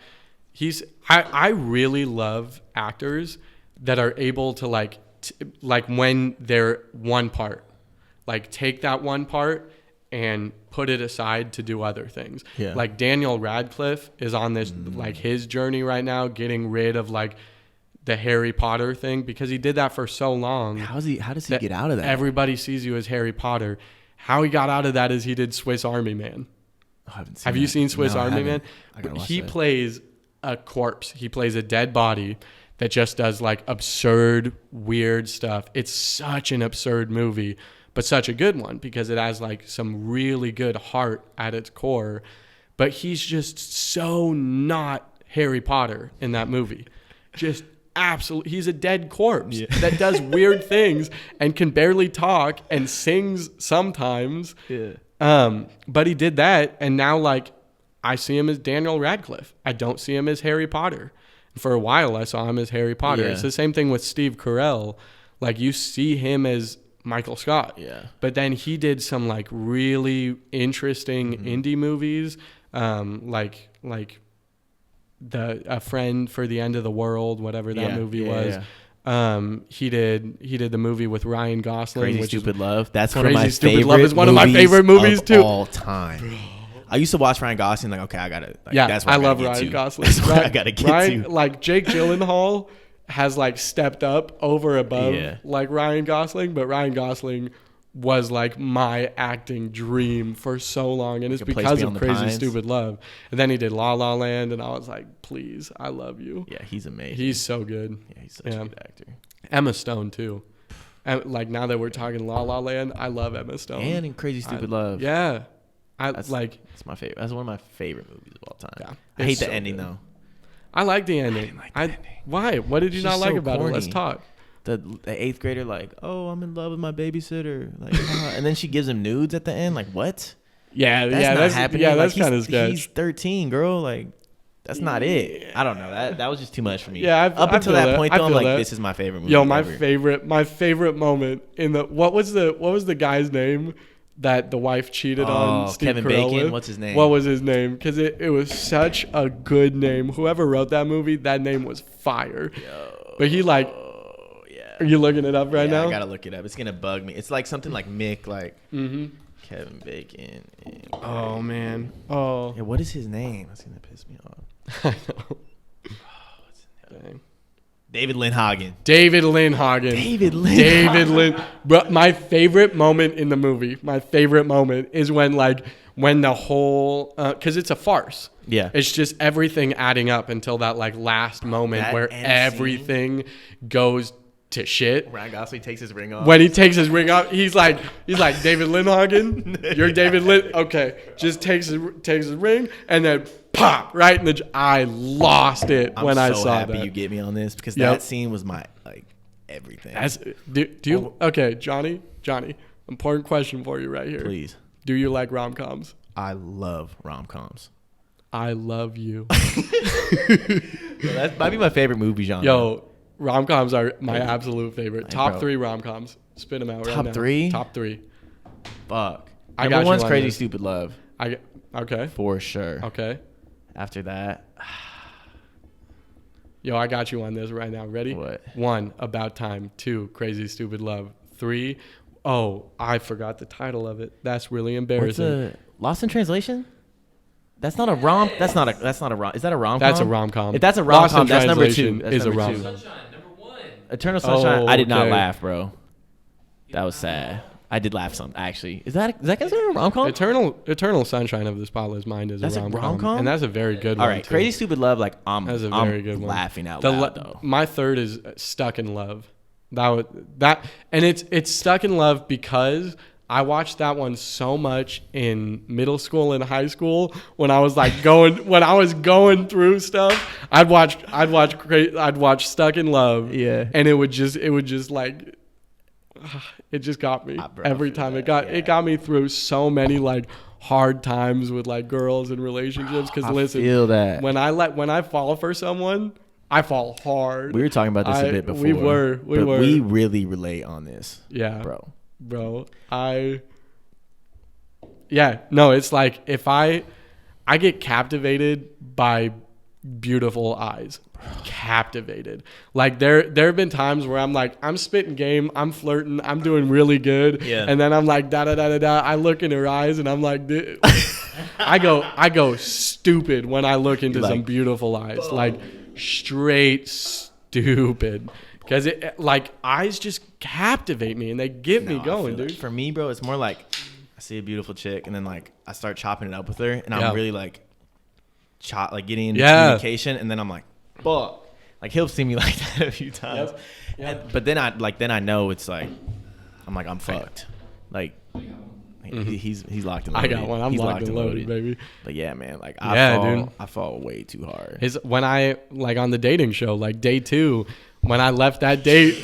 I really love actors that are able to like when they're one part, like take that one part and put it aside to do other things. Yeah. Like Daniel Radcliffe is on this like his journey right now, getting rid of like the Harry Potter thing because he did that for so long. How does he get out of that? Everybody sees you as Harry Potter. How he got out of that is he did Swiss Army Man. Oh, I haven't seen Have you that. seen Swiss No, I Army Man? haven't. I gotta watch He that. plays a corpse. He plays a dead body that just does like absurd, weird stuff. It's such an absurd movie, but such a good one because it has like some really good heart at its core. But he's just so not Harry Potter in that movie. Just absolutely, he's a dead corpse that does weird things and can barely talk and sings sometimes. Yeah. But he did that, and now like I see him as Daniel Radcliffe. I don't see him as Harry Potter. For a while, I saw him as Harry Potter. Yeah. It's the same thing with Steve Carell. Like you see him as Michael Scott. Yeah. But then he did some like really interesting indie movies, like A Friend for the End of the World, whatever that movie was. Yeah. He did the movie with Ryan Gosling, Crazy which Stupid Love. That's Crazy one of my Stupid favorite Love is one of my favorite movies, of too. all time. I used to watch Ryan Gosling. Like, okay, I gotta. Like, yeah, that's what I gotta love get Ryan to. Gosling. That's what I gotta get Ryan, to. like Jake Gyllenhaal has like stepped up over above like Ryan Gosling, but Ryan Gosling was like my acting dream for so long, and it's A Place because of Beyond the Crazy Pines. Stupid Love. And then he did La La Land, and I was like, please, I love you. Yeah, he's amazing. He's so good. Yeah, he's such a good actor. Emma Stone too. And like now that we're talking La La Land, I love Emma Stone. And in Crazy Stupid Love. Yeah, That's like. That's my favorite. That's one of my favorite movies of all time. Yeah, I hate it's the so ending good. though. I like the ending. didn't like the ending. Why? What did you It's not just like so about it? Let's corny. talk. The 8th grader, like, oh, I'm in love with my babysitter, like, and then she gives him nudes at the end. Like, what? Yeah, That's yeah, not that's happening. Yeah, Like, that's he's- kind of sketch. He's 13, girl. Like, that's not it. I don't know. That was just too much for me. Yeah, up I until feel that that. point, I though, I'm feel like, that. this is my favorite movie. Yo, my ever. favorite moment in the what was the guy's name that the wife cheated on Steve Kevin Carell Bacon? with? What's his name? What was his name? Because it was such a good name. Whoever wrote that movie, that name was fire. But he like, are you looking it up right now? I gotta look it up. It's gonna bug me. It's like something like Mick, like Kevin Bacon. And, Oh man. Oh. yeah, what is his name? That's gonna piss me off. I know. Dang. David Lindhagen. David Lindhagen. David Lindhagen. David Lin. But my favorite moment in the movie, my favorite moment is when the whole, because it's a farce. Yeah. It's just everything adding up until that like last moment That where end everything goes to shit. Ryan Gosling takes his ring off. When he takes his ring off, he's like David Lindhagen. You're David Lin. Okay, just takes his ring and then pop right in the. I lost it when I saw happy that. you get me on this because Yep. that scene was my like everything. Do you okay, Johnny? Important question for you right here. Please, Do you like rom-coms? I love rom-coms. I love you. Yo, that might be my favorite movie genre. Yo, rom-coms are my absolute favorite. Hey, Top bro. 3 rom-coms. Spit them out right now. Top 3? Top 3. Fuck. I got Number you one's on Crazy this. Stupid Love Okay. for sure. Okay. After that, Yo, I got you on this right now. Ready? What? 1, About Time. 2, Crazy Stupid Love. 3. Oh, I forgot the title of it. That's really embarrassing. Lost in Translation? That's not a rom. That's not a rom. Is that a rom-com? That's a rom-com. If that's a Lost rom-com, in that's number 2. Translation That's is a number rom-com. 2. Sunshine, number 1. Eternal Sunshine. I did not okay. laugh, bro. That was sad. I did laugh some, actually. Is that considered a rom-com? Eternal Sunshine of the Spotless Mind is That's a a rom-com. rom-com? And that's a very good one. All right, too. Crazy Stupid Love, like, That's a very good one. laughing out loud, though. My third is Stuck in Love. And it's Stuck in Love because I watched that one so much in middle school and high school when I was like going through stuff. I'd watch Stuck in Love. Yeah. And it would just like it just got me Bro, every time. It got me through so many like hard times with like girls and relationships. Because listen, feel that. when I fall for someone, I fall hard. We were talking about this a bit before. We were. We really relate on this. Yeah, bro. It's like if I get captivated by beautiful eyes. Captivated. Like there have been times where I'm like, I'm spitting game, I'm flirting, I'm doing really good. Yeah. And then I'm like, da da da da da. I look in her eyes and I'm like, I go stupid when I look into some beautiful eyes. Whoa. Like straight stupid. Because it like eyes just captivate me and they get me going, dude. For me, bro, it's more like I see a beautiful chick and then like I start chopping it up with her and I'm really like getting into communication and then I'm like, fuck. Like he'll see me like that a few times. Yep. But then I know it's like I'm fucked. Like he's locked and loaded. I got one. I'm locked and loaded, baby. But yeah, man, like I fall way too hard. When I like on the dating show, like day 2, when I left that date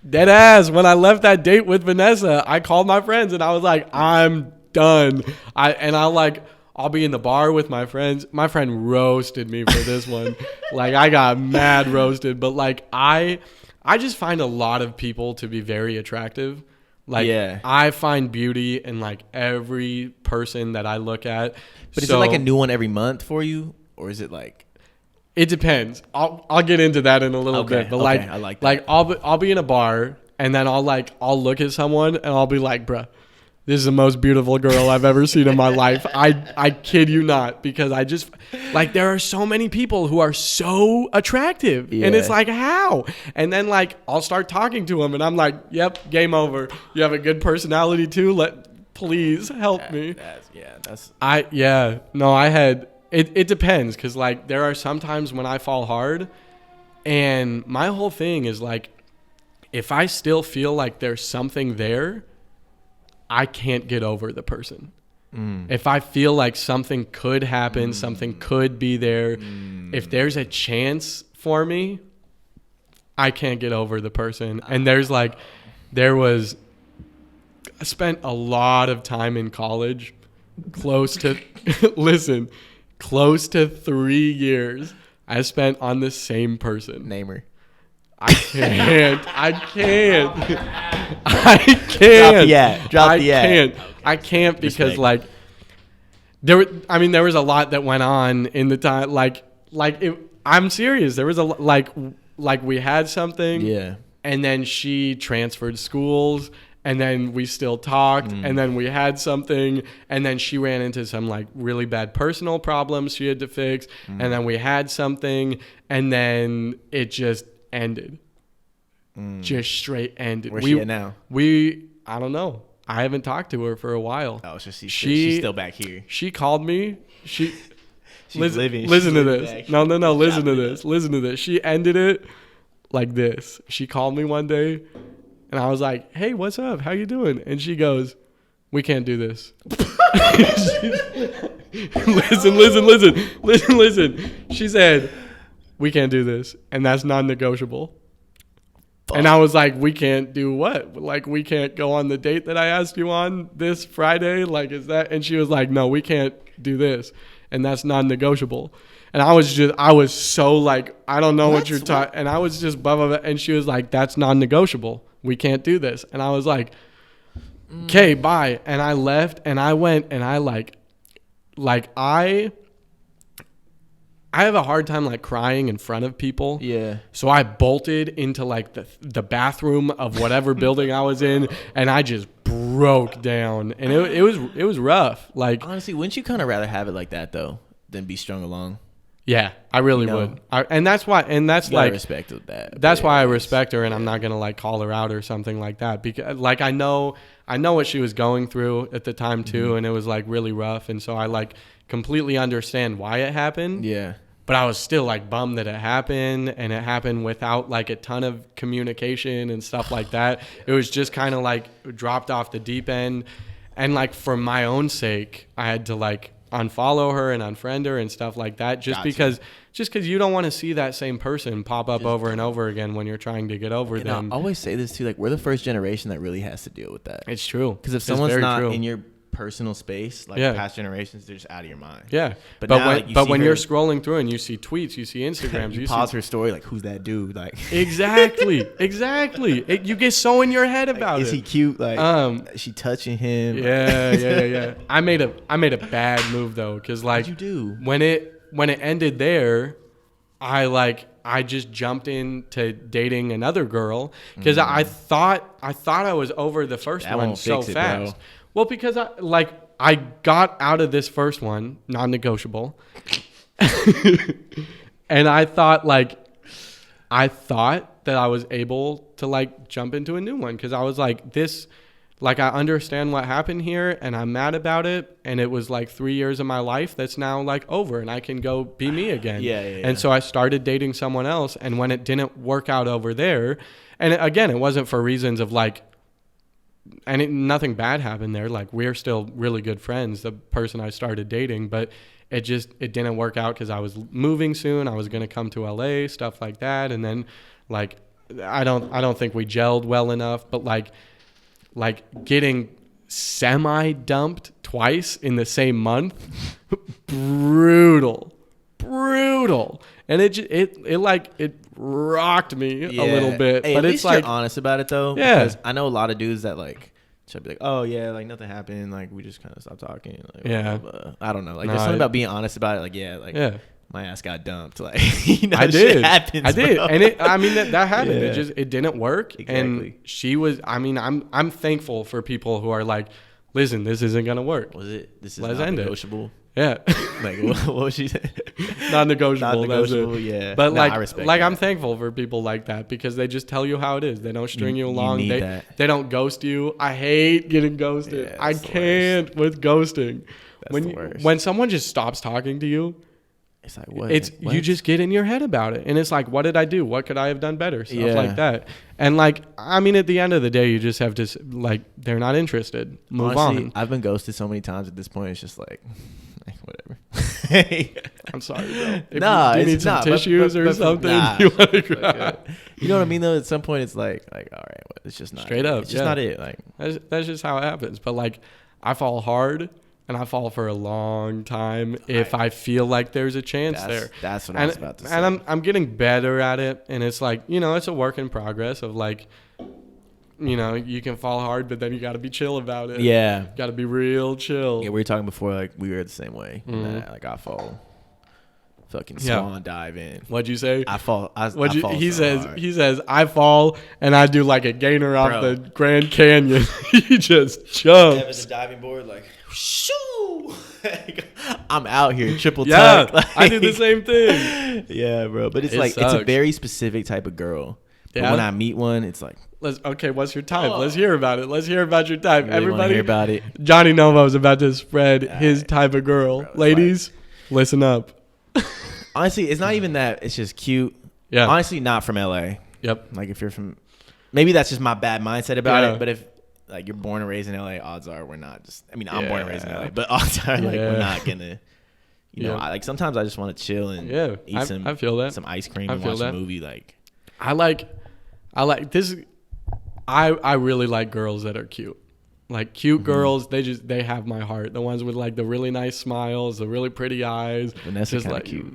dead ass, when I left that date with Vanessa, I called my friends and I was like, I'm done. I'll be in the bar with my friends. My friend roasted me for this one. Like I got mad roasted, but like I just find a lot of people to be very attractive. Like I find beauty in like every person that I look at. But is it like a new one every month for you, or is it like? It depends. I'll get into that in a little bit. But like I like that. Like I'll be in a bar and then I'll look at someone and I'll be like, bruh, this is the most beautiful girl I've ever seen in my life. I kid you not, because I just like there are so many people who are so attractive, and it's like how? And then like I'll start talking to them, and I'm like, yep, game over. You have a good personality too. Please help me. It depends, because like there are some times when I fall hard, and my whole thing is like, if I still feel like there's something there, I can't get over the person. If I feel like something could happen, something could be there, if there's a chance for me, I can't get over the person. And I spent a lot of time in college, close to 3 years I spent on the same person. Name her. I can't. I can't because like there was a lot that went on in the time. I'm serious. There was like we had something, and then she transferred schools, and then we still talked, and then we had something, and then she ran into some like really bad personal problems she had to fix, and then we had something, and then it just ended. Just straight ended. Where's she at now? I don't know. I haven't talked to her for a while. Oh, so she's still back here. She called me. She's living. Listen to this. No. Listen to this. Listen to this. She ended it like this. She called me one day, and I was like, "Hey, what's up? How you doing?" And she goes, "We can't do this." Listen. She said, "We can't do this, and that's non-negotiable." And I was like, we can't do what? Like, we can't go on the date that I asked you on this Friday? Like, is that? And she was like, no, we can't do this. And that's non-negotiable. And I was so like, I don't know what you're talking. And I was just blah, blah, blah. And she was like, that's non-negotiable. We can't do this. And I was like, okay, bye. And I left and I went and I I have a hard time like crying in front of people. Yeah. So I bolted into like the bathroom of whatever building I was in, and I just broke down, and it was rough. Like Honestly, wouldn't you kind of rather have it like that though than be strung along? yeah, I really would. And that's why, and that's You gotta like respect that. that's why I respect her, and I'm not gonna like call her out or something like that, because like I know what she was going through at the time too, and it was like really rough, and so I like completely understand why it happened. Yeah. But I was still like bummed that it happened, and it happened without like a ton of communication and stuff like that. It was just kind of like dropped off the deep end, and like for my own sake, I had to like unfollow her and unfriend her and stuff like that, just because you don't want to see that same person pop up over and over again when you're trying to get over them. I always say this too, like we're the first generation that really has to deal with that. It's true, Because if someone's not in your personal space, like past generations, they're just out of your mind. Yeah, but when you're scrolling through and you see tweets, you see Instagrams, you pause her story, like who's that dude? Like exactly. You get so in your head about is it. Is he cute? Like is she touching him? Yeah. I made a bad move though, because like what'd you do? When it ended there, I just jumped into dating another girl because I thought I was over the first one so fast. Bro. Well, because I got out of this first one, non-negotiable, and I thought that I was able to like jump into a new one because I was like this, like I understand what happened here and I'm mad about it, and it was like 3 years of my life that's now like over and I can go be me again. Yeah. And so I started dating someone else, and when it didn't work out over there, and again, it wasn't for reasons of like. And nothing bad happened there. Like we're still really good friends, the person I started dating, but it didn't work out because I was moving soon. I was going to come to LA, stuff like that. And then like, I don't think we gelled well enough, but like getting semi dumped twice in the same month, brutal. And it rocked me a little bit. Hey, but at it's least like you're honest about it though. Yeah. Because I know a lot of dudes that like should be like, oh yeah, like nothing happened. Like we just kind of stopped talking. Like, yeah. Blah, blah. I don't know. Like there's something about being honest about it. Like my ass got dumped. Like I did. Shit happens, I did. bro. And that happened. Yeah. It didn't work. Exactly. And she was. I'm thankful for people who are like, listen, this isn't gonna work. Was it? This is Let's not end negotiable. Yeah. Like what was she saying? Non-negotiable. Non-negotiable. Yeah. But I respect like that. I'm thankful for people like that because they just tell you how it is. They don't string you along. You need They don't ghost you. I hate getting ghosted. Yeah, I can't with ghosting. That's the worst. When someone just stops talking to you, it's like what? You just get in your head about it, and it's like, what did I do? What could I have done better? Stuff like that. And like, at the end of the day, you just have to like, they're not interested. Move Honestly, on. I've been ghosted so many times at this point. It's just like, whatever. I'm sorry, bro. Nah, do you need some tissues or something? Nah, you want to cry? You know what I mean? Though at some point, it's like, all right, well, it's just not Straight up. It's just not it. Like that's just how it happens. But like, I fall hard. And I fall for a long time if I feel like there's a chance there. That's what I was about to say. And I'm getting better at it. And it's like, it's a work in progress of like, you can fall hard, but then you got to be chill about it. Yeah. Got to be real chill. Yeah, we were talking before, like we were the same way. Mm-hmm. Like I fall, fucking swan dive in. What'd you say? I fall. He says I fall and I do like a gainer off the Grand Canyon. He just jumps. Have a diving board like. Shoo! I'm out here triple tuck. Yeah, like, I do the same thing. Yeah, bro. But it's sucks. it's a very specific type of girl. But when I meet one, it's like, what's your type? Let's hear about it. Let's hear about your type. Really Everybody, hear about it. Johnny Novo's about to spread his type of girl. Bro, ladies, listen up. Honestly, it's not even that. It's just cute. Yeah. Honestly, not from LA. Yep. Like if you're from, maybe that's just my bad mindset about it. But if like you're born and raised in LA, odds are we're not just. I mean, I'm born and raised in LA, but odds are like we're not gonna. You know, like sometimes I just want to chill and eat I feel that. some ice cream and watch a movie. Like I like this. I really like girls that are cute. Like cute girls, they have my heart. The ones with like the really nice smiles, the really pretty eyes. Vanessa's kind of cute.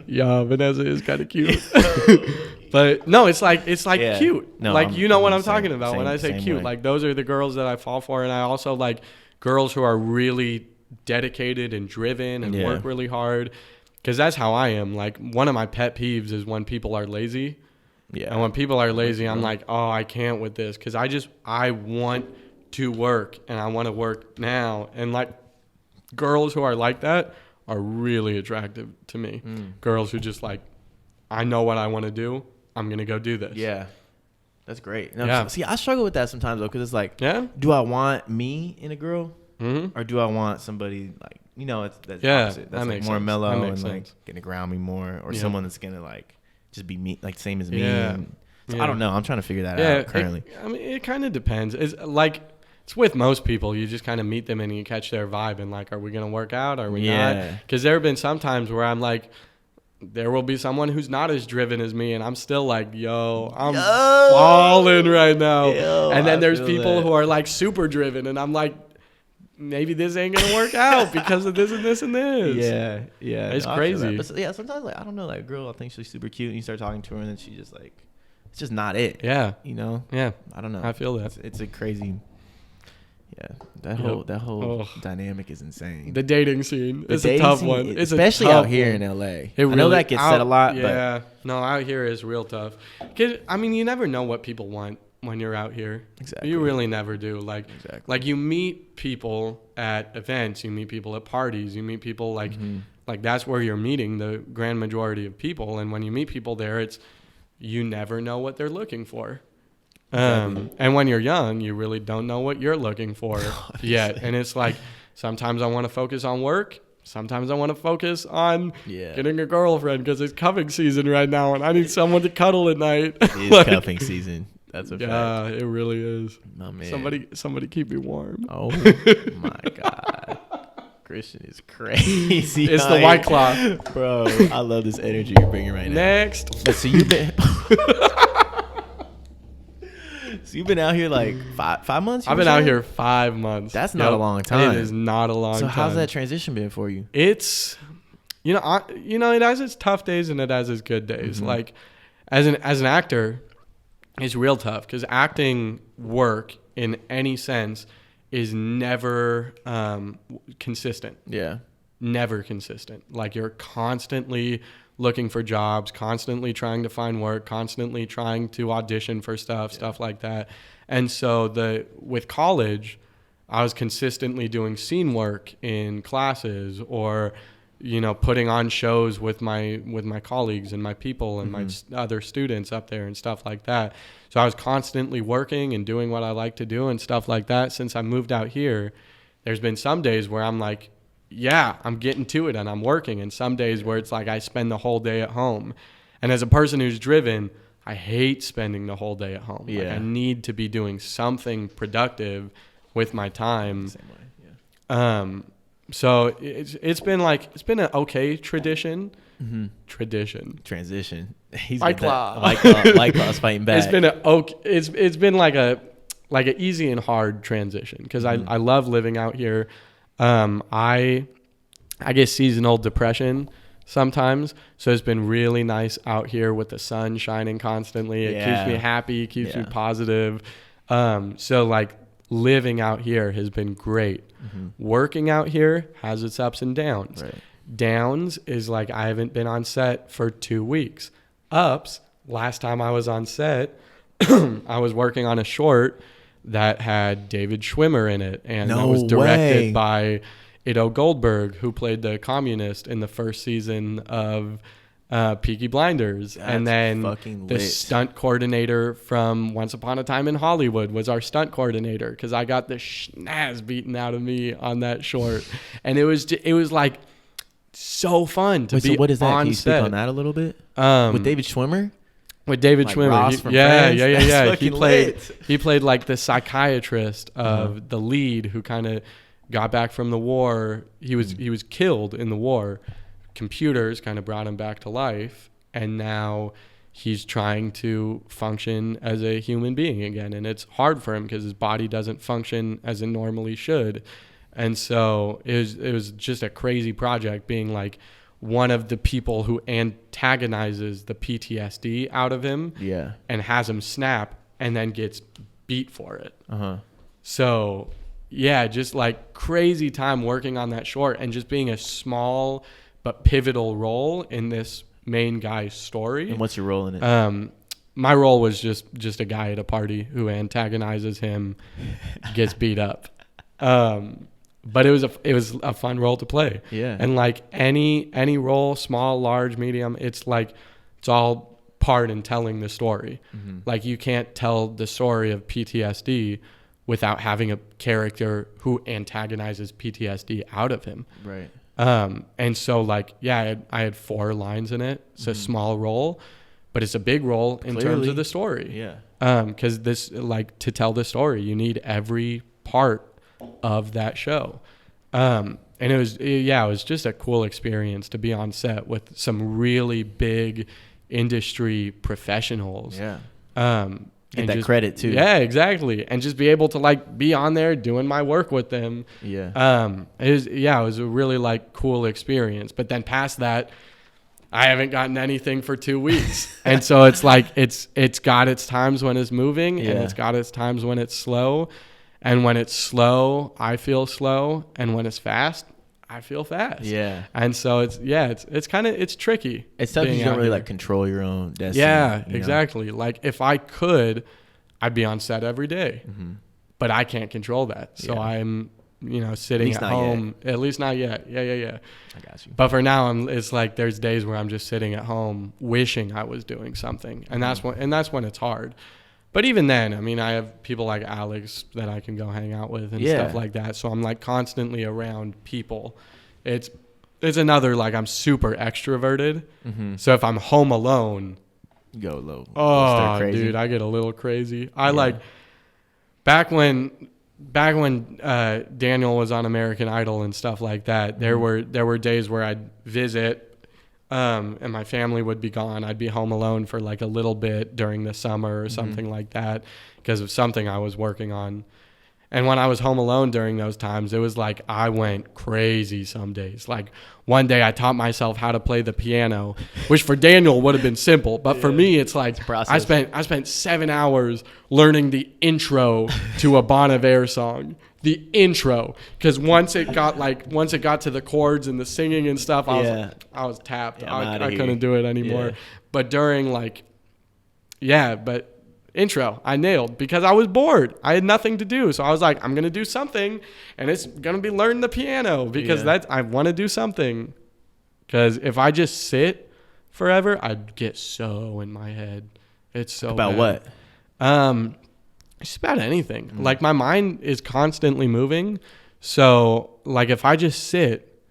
Yeah, Vanessa is kind of cute. But no, it's like cute. No, like I'm what I'm talking about when I say cute. Way. Like those are the girls that I fall for, and I also like girls who are really dedicated and driven and Yeah. work really hard. Because that's how I am. Like, one of my pet peeves is when people are lazy. Yeah. And when people are lazy, I'm like, oh, I can't with this. Because I want to work, and I want to work now. And, like, girls who are like that are really attractive to me. Girls who just, like, I know what I want to do. I'm going to go do this. Yeah. That's great. No, Yeah. See, I struggle with that sometimes, though, because it's like, Yeah? do I want me in a girl? Mm-hmm. Or do I want somebody, like, that's Yeah, opposite. that That's like makes more sense. mellow That and, makes like, sense. going to ground me more. Or Yeah. someone that's going to, like, just be me, like, same as me. Yeah. And so Yeah. I don't know. I'm trying to figure that out currently. It kind of depends. It's like, it's with most people. You just kind of meet them and you catch their vibe and like, are we going to work out? Are we not? Because there have been some times where I'm like, there will be someone who's not as driven as me, and I'm still like, I'm falling right now. And then there's people who are like super driven, and I'm like, maybe this ain't gonna work out because of this and this and this. Yeah. It's No, I feel that. crazy. But yeah, sometimes, like, I don't know, like, a girl, I think she's super cute, and you start talking to her, and then she just, like, it's just not it. Yeah. You know? Yeah. I don't know. I feel that. It's a crazy. Yeah, that Yep. whole dynamic is insane. The dating scene is a dating tough scene, one. It's especially a tough out here one. in LA. It I know that gets said a lot, yeah. No, out here is real tough. 'Cause, I mean, you never know what people want when you're out here. Exactly. You really never do. Like, Exactly. like you meet people at events, you meet people at parties, you meet people like that's where you're meeting the grand majority of people. And when you meet people there, you never know what they're looking for. And when you're young, you really don't know what you're looking for yet. And it's like, sometimes I want to focus on work. Sometimes I want to focus on getting a girlfriend because it's cuffing season right now and I need someone to cuddle at night. It is cuffing season. That's a fact. Yeah, it really is. Oh, man. Somebody keep me warm. Oh my God. Christian is crazy. It's the White Claw. Bro, I love this energy you're bringing right now. Next. So you've been So you've been out here like 5 months? I've been out here 5 months. That's not a long time. It is not a long time. So how's that transition been for you? It's, it has its tough days and it has its good days. Mm-hmm. Like, as an actor, it's real tough because acting work in any sense is never consistent. Yeah. Never consistent. Like, you're constantly looking for jobs, constantly trying to find work, constantly trying to audition for stuff like that. And so with college, I was consistently doing scene work in classes or, putting on shows with my colleagues and my people and my other students up there and stuff like that. So I was constantly working and doing what I like to do and stuff like that. Since I moved out here, there's been some days where I'm like, yeah, I'm getting to it and I'm working. And some days where it's like I spend the whole day at home. And as a person who's driven, I hate spending the whole day at home. Yeah. Like, I need to be doing something productive with my time. Same way. Yeah. So it's been an okay tradition. Transition. He's White Claw. White Claw's fighting back. It's been like an easy and hard transition because I love living out here. I get seasonal depression sometimes, so it's been really nice out here with the sun shining constantly. It keeps me happy, keeps me positive. So like living out here has been great. Working out here has its ups and downs. Right. Downs is like I haven't been on set for 2 weeks. Ups, last time I was on set, I was working on a short that had David Schwimmer in it, and that was directed by Ido Goldberg, who played the communist in the first season of Peaky Blinders. And then the stunt coordinator from Once Upon a Time in Hollywood was our stunt coordinator because I got the schnaz beaten out of me on that short. And it was like so fun to be so what is that? on Can you set. speak on that a little bit? With David Schwimmer? With David Like Schwimmer. Ross from Yeah. Friends? That's He played like the psychiatrist of the lead who kind of got back from the war. He was killed in the war. Computers kind of brought him back to life, and now he's trying to function as a human being again, and it's hard for him because his body doesn't function as it normally should. And so it was just a crazy project, being like one of the people who antagonizes the PTSD out of him and has him snap and then gets beat for it. So yeah, just like crazy time working on that short and just being a small but pivotal role in this main guy's story. And what's your role in it? My role was just a guy at a party who antagonizes him, gets beat up. But it was a fun role to play. Yeah. And like any role, small, large, medium, it's all part in telling the story. Mm-hmm. Like you can't tell the story of PTSD without having a character who antagonizes PTSD out of him. Right. And so like, yeah, I had 4 lines in it. It's a small role, but it's a big role in terms of the story. Yeah. Because this, like, to tell the story, you need every part of that show. And it was just a cool experience to be on set with some really big industry professionals. Yeah. And that credit too. Yeah, exactly. And just be able to like be on there doing my work with them. Yeah. It was a really like cool experience. But then past that, I haven't gotten anything for 2 weeks. And so it's like it's got its times when it's moving and it's got its times when it's slow. And when it's slow, I feel slow, and when it's fast, I feel fast. Yeah. And so it's tricky. It's tough because you don't really like control your own destiny. Yeah, exactly. Like if I could, I'd be on set every day. Mm-hmm. But I can't control that. So I'm, sitting at home. Yet. At least not yet. Yeah. I got you. But for now, it's like there's days where I'm just sitting at home wishing I was doing something. And that's when it's hard. But even then, I mean, I have people like Alex that I can go hang out with and stuff like that. So I'm like constantly around people. It's another, like, I'm super extroverted. Mm-hmm. So if I'm home alone, go low. Oh, dude, I get a little crazy. I like back when Daniel was on American Idol and stuff like that. Mm-hmm. There were days where I'd visit. And my family would be gone. I'd be home alone for like a little bit during the summer or something like that because of something I was working on. And when I was home alone during those times, it was like I went crazy some days. Like one day I taught myself how to play the piano, which for Daniel would have been simple. But for me, it's like I spent 7 hours learning the intro to a Bon Iver song. The intro, because once it got to the chords and the singing and stuff, I was tapped. Yeah, I couldn't do it anymore. Yeah. But during intro, I nailed because I was bored. I had nothing to do, so I was like, I'm gonna do something, and it's gonna be learn the piano because I want to do something. Because if I just sit forever, I'd get so in my head. It's so about bad. what? Just about anything. Like my mind is constantly moving. So like if I just sit,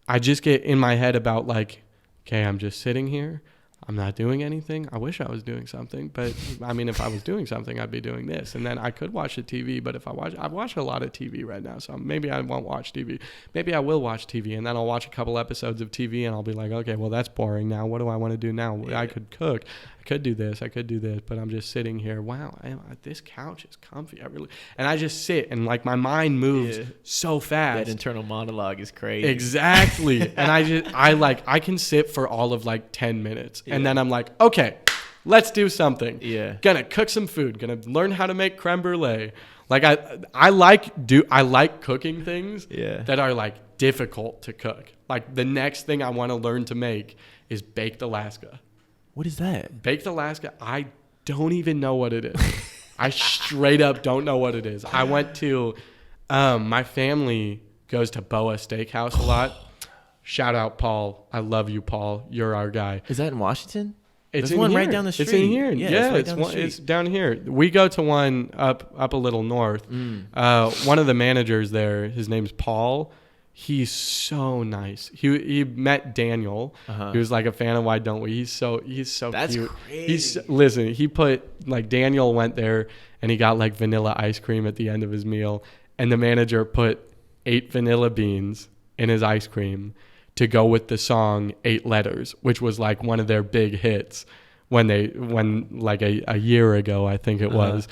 I just get in my head about like, okay, I'm just sitting here. I'm not doing anything. I wish I was doing something, but I mean, if I was doing something, I'd be doing this. And then I could watch the TV, but if I watch a lot of TV right now, so maybe I won't watch TV. Maybe I will watch TV, and then I'll watch a couple episodes of TV, and I'll be like, okay, well, that's boring now. What do I want to do now? I could cook. I could do this, but I'm just sitting here. Wow, this couch is comfy. And I just sit, and like my mind moves so fast. That internal monologue is crazy. Exactly. And I can sit for all of like 10 minutes, and then I'm like, okay, let's do something. Yeah. Gonna cook some food. Gonna learn how to make creme brulee. Like I like cooking things that are like difficult to cook. Like the next thing I want to learn to make is baked Alaska. What is that? Baked Alaska, I don't even know what it is. I straight up don't know what it is. I went to, my family goes to Boa Steakhouse a lot. Shout out, Paul. I love you, Paul. You're our guy. Is that in Washington? It's There's one right down the street. It's in here. Yeah, It's down here. We go to one up a little north. One of the managers there, his name's Paul. He's so nice. He met Daniel. He was like a fan of Why Don't We. He's so That's cute. crazy. He put like Daniel went there and he got like vanilla ice cream at the end of his meal, and the manager put 8 vanilla beans in his ice cream to go with the song 8 Letters, which was like one of their big hits when like a year ago, I think it was.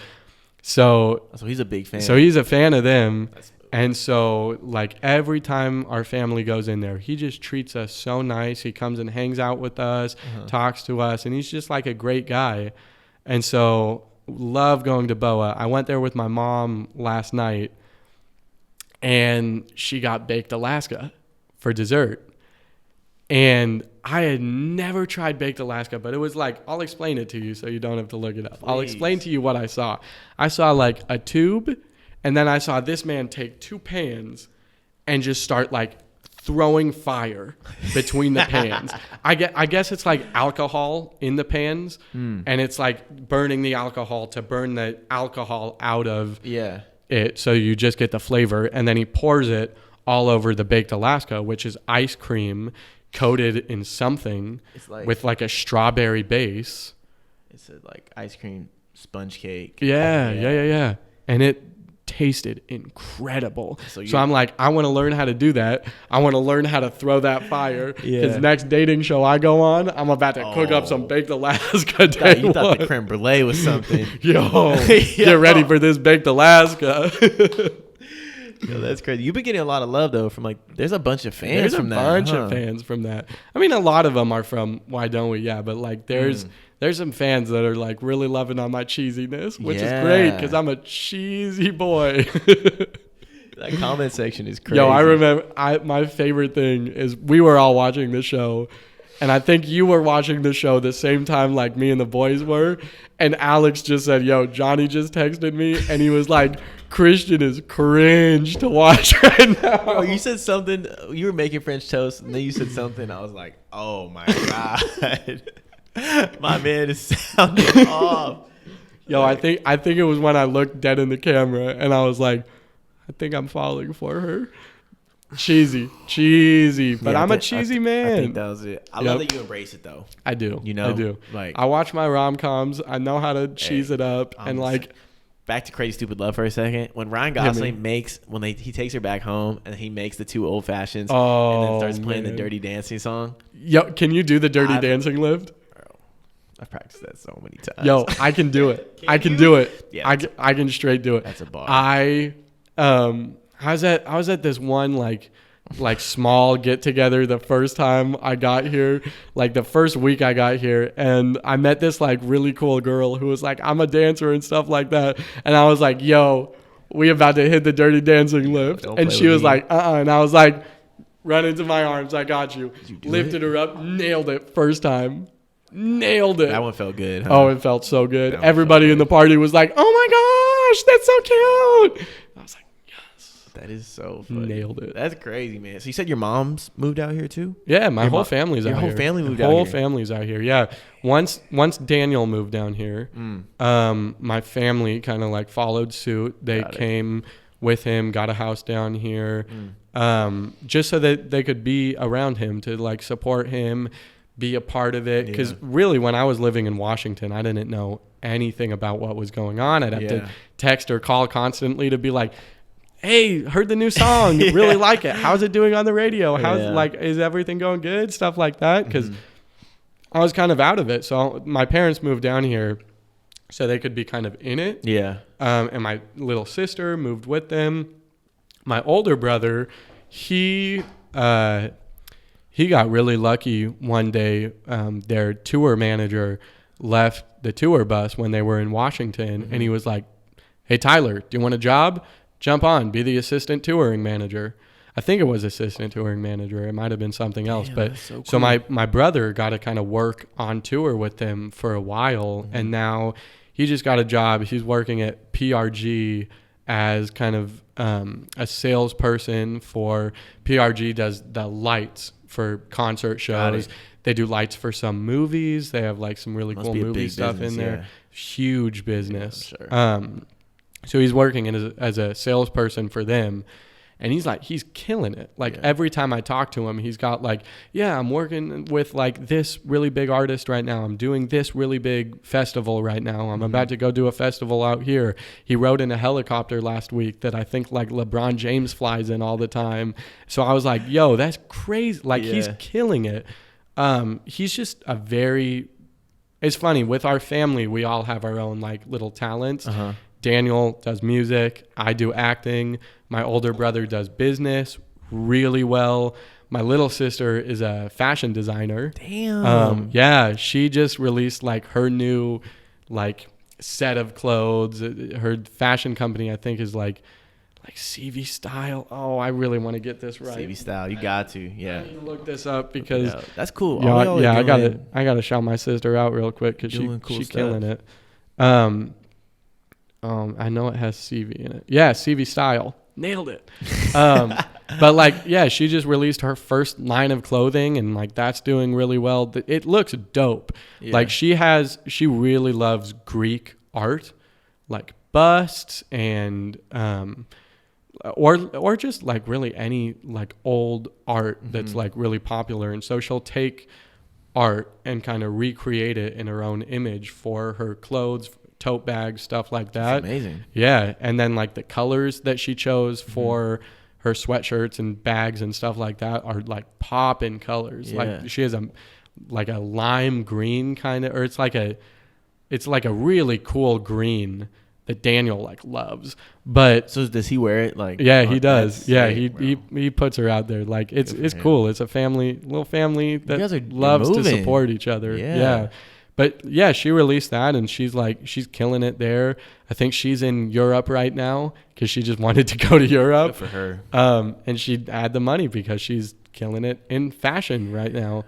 So he's a big fan. So he's a fan of them. And so like every time our family goes in there, he just treats us so nice. He comes and hangs out with us, talks to us, and he's just like a great guy. And so love going to Boa. I went there with my mom last night, and she got baked Alaska for dessert. And I had never tried baked Alaska, but it was like, I'll explain it to you so you don't have to look it up. I'll explain to you what I saw. I saw like a tube, and then I saw this man take 2 pans and just start like throwing fire between the pans. I guess it's like alcohol in the pans, and it's like burning the alcohol to burn the alcohol out of it, so you just get the flavor. And then he pours it all over the baked Alaska, which is ice cream coated in something with like a strawberry base. It's like ice cream sponge cake. Yeah. And it tasted incredible. So I'm like, I want to learn how to do that. I want to learn how to throw that fire. Because next dating show I go on, I'm about to cook up some baked Alaska. You thought the creme brulee was something. Get ready for this baked Alaska. Yo, that's crazy. You've been getting a lot of love though from like. There's a bunch of fans from that. There's a bunch of fans from that. I mean, a lot of them are from Why Don't We? Yeah, but like there's some fans that are like really loving on my cheesiness, which is great because I'm a cheesy boy. That comment section is crazy. Yo, I remember my favorite thing is we were all watching the show, and I think you were watching the show the same time like me and the boys were, and Alex just said, "Yo, Johnny just texted me," and he was like, Christian is cringe to watch right now. Bro, you said something. You were making French toast, and then you said something. I was like, "Oh my god, my man is sounding off." Yo, I think it was when I looked dead in the camera, and I was like, "I think I'm falling for her." Cheesy, but yeah, I'm a cheesy man. I think that was it. I love that you embrace it though. I do. You know, I do. Like I watch my rom-coms. I know how to cheese it up, and like. Back to Crazy Stupid Love for a second. When Ryan Gosling he takes her back home and he makes the 2 old fashions and then starts playing the Dirty Dancing song. Yo, can you do the Dirty Dancing lift? Bro, I've practiced that so many times. Yo, I can do it. I can do it. Yeah, I can straight do it. That's a bar. I was at this one like small get together the first time I got here, like the first week I got here, and I met this like really cool girl who was like, I'm a dancer and stuff like that, and I was like, yo, we about to hit the Dirty Dancing lift. And she was like, and I was like, run into my arms, I got you. Lifted her up, nailed it first time. Nailed it. That one felt good, huh? Oh, it felt so good. Everybody in the party was like, oh my gosh, that's so cute. I was like, that is so funny. Nailed it. That's crazy, man. So you said your mom's moved out here too? Yeah, my whole family's out here. Your whole family moved out here? Whole family's out here, yeah. Once Daniel moved down here, my family kind of like followed suit. They came with him, got a house down here, just so that they could be around him to like support him, be a part of it. Because really, when I was living in Washington, I didn't know anything about what was going on. I'd have to text or call constantly to be like, hey, heard the new song, really like it. How's it doing on the radio? Is everything going good? Stuff like that. Because I was kind of out of it. So my parents moved down here so they could be kind of in it. Yeah. And my little sister moved with them. My older brother, he got really lucky one day. Their tour manager left the tour bus when they were in Washington, and he was like, hey, Tyler, do you want a job? Jump on, be the assistant touring manager. I think it was assistant touring manager. It might have been something else. But so, cool. So my brother got to kind of work on tour with them for a while. And now he just got a job. He's working at PRG as kind of a salesperson for PRG. Does the lights for concert shows. They do lights for some movies. They have like some really cool movie stuff in there. Huge business. Yeah, sure. So he's working as a salesperson for them, and he's killing it. Like every time I talk to him, he's got like, yeah, I'm working with like this really big artist right now. I'm doing this really big festival right now. I'm about to go do a festival out here. He rode in a helicopter last week that I think like LeBron James flies in all the time. So I was like, yo, that's crazy. Like he's killing it. He's just it's funny with our family. We all have our own like little talents. Daniel does music. I do acting. My older brother does business really well. My little sister is a fashion designer. Damn. Yeah, she just released like her new like set of clothes. Her fashion company, I think, is like like Seavey style. Oh, I really want to get this right. Seavey style. You got to. Yeah. I need to look this up because that's cool. All y'all yeah, are I gotta shout my sister out real quick because she's killing it. I know it has Seavey in it. Yeah, Seavey style. Nailed it. But like, yeah, she just released her first line of clothing, and like that's doing really well. It looks dope. Yeah. Like she really loves Greek art, like busts and or just like really any like old art that's like really popular. And so she'll take art and kind of recreate it in her own image for her clothes, tote bags, stuff like that. That's amazing. Yeah. And then like the colors that she chose for her sweatshirts and bags and stuff like that are like poppin' colors. Yeah. Like she has a lime green kind of, or it's like a really cool green that Daniel like loves. But so does he wear it? Like, yeah, he does. Yeah, sick, he puts her out there. Like it's cool. It's a little family that loves to support each other. Yeah. But yeah, she released that and she's killing it there. I think she's in Europe right now because she just wanted to go to Europe. Good for her. And she'd add the money because she's killing it in fashion right now.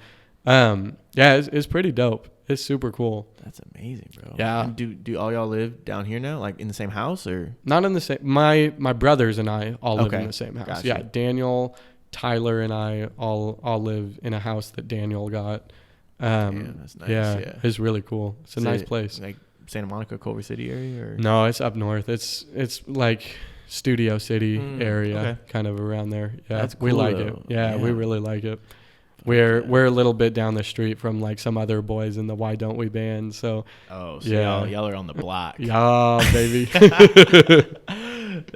Yeah, it's pretty dope. It's super cool. That's amazing, bro. Yeah. And do all y'all live down here now, like in the same house or? Not in the same. My brothers and I all live in the same house. Gotcha. Yeah, Daniel, Tyler, and I all live in a house that Daniel got. That's nice. Yeah, it's really cool. It's a nice place. Like Santa Monica, Culver City area, or? No, it's up north. It's like Studio City area, kind of around there. Yeah, that's cool, we like it. Yeah, we really like it. We're a little bit down the street from like some other boys in the Why Don't We band. So y'all are on the block. Yeah, baby.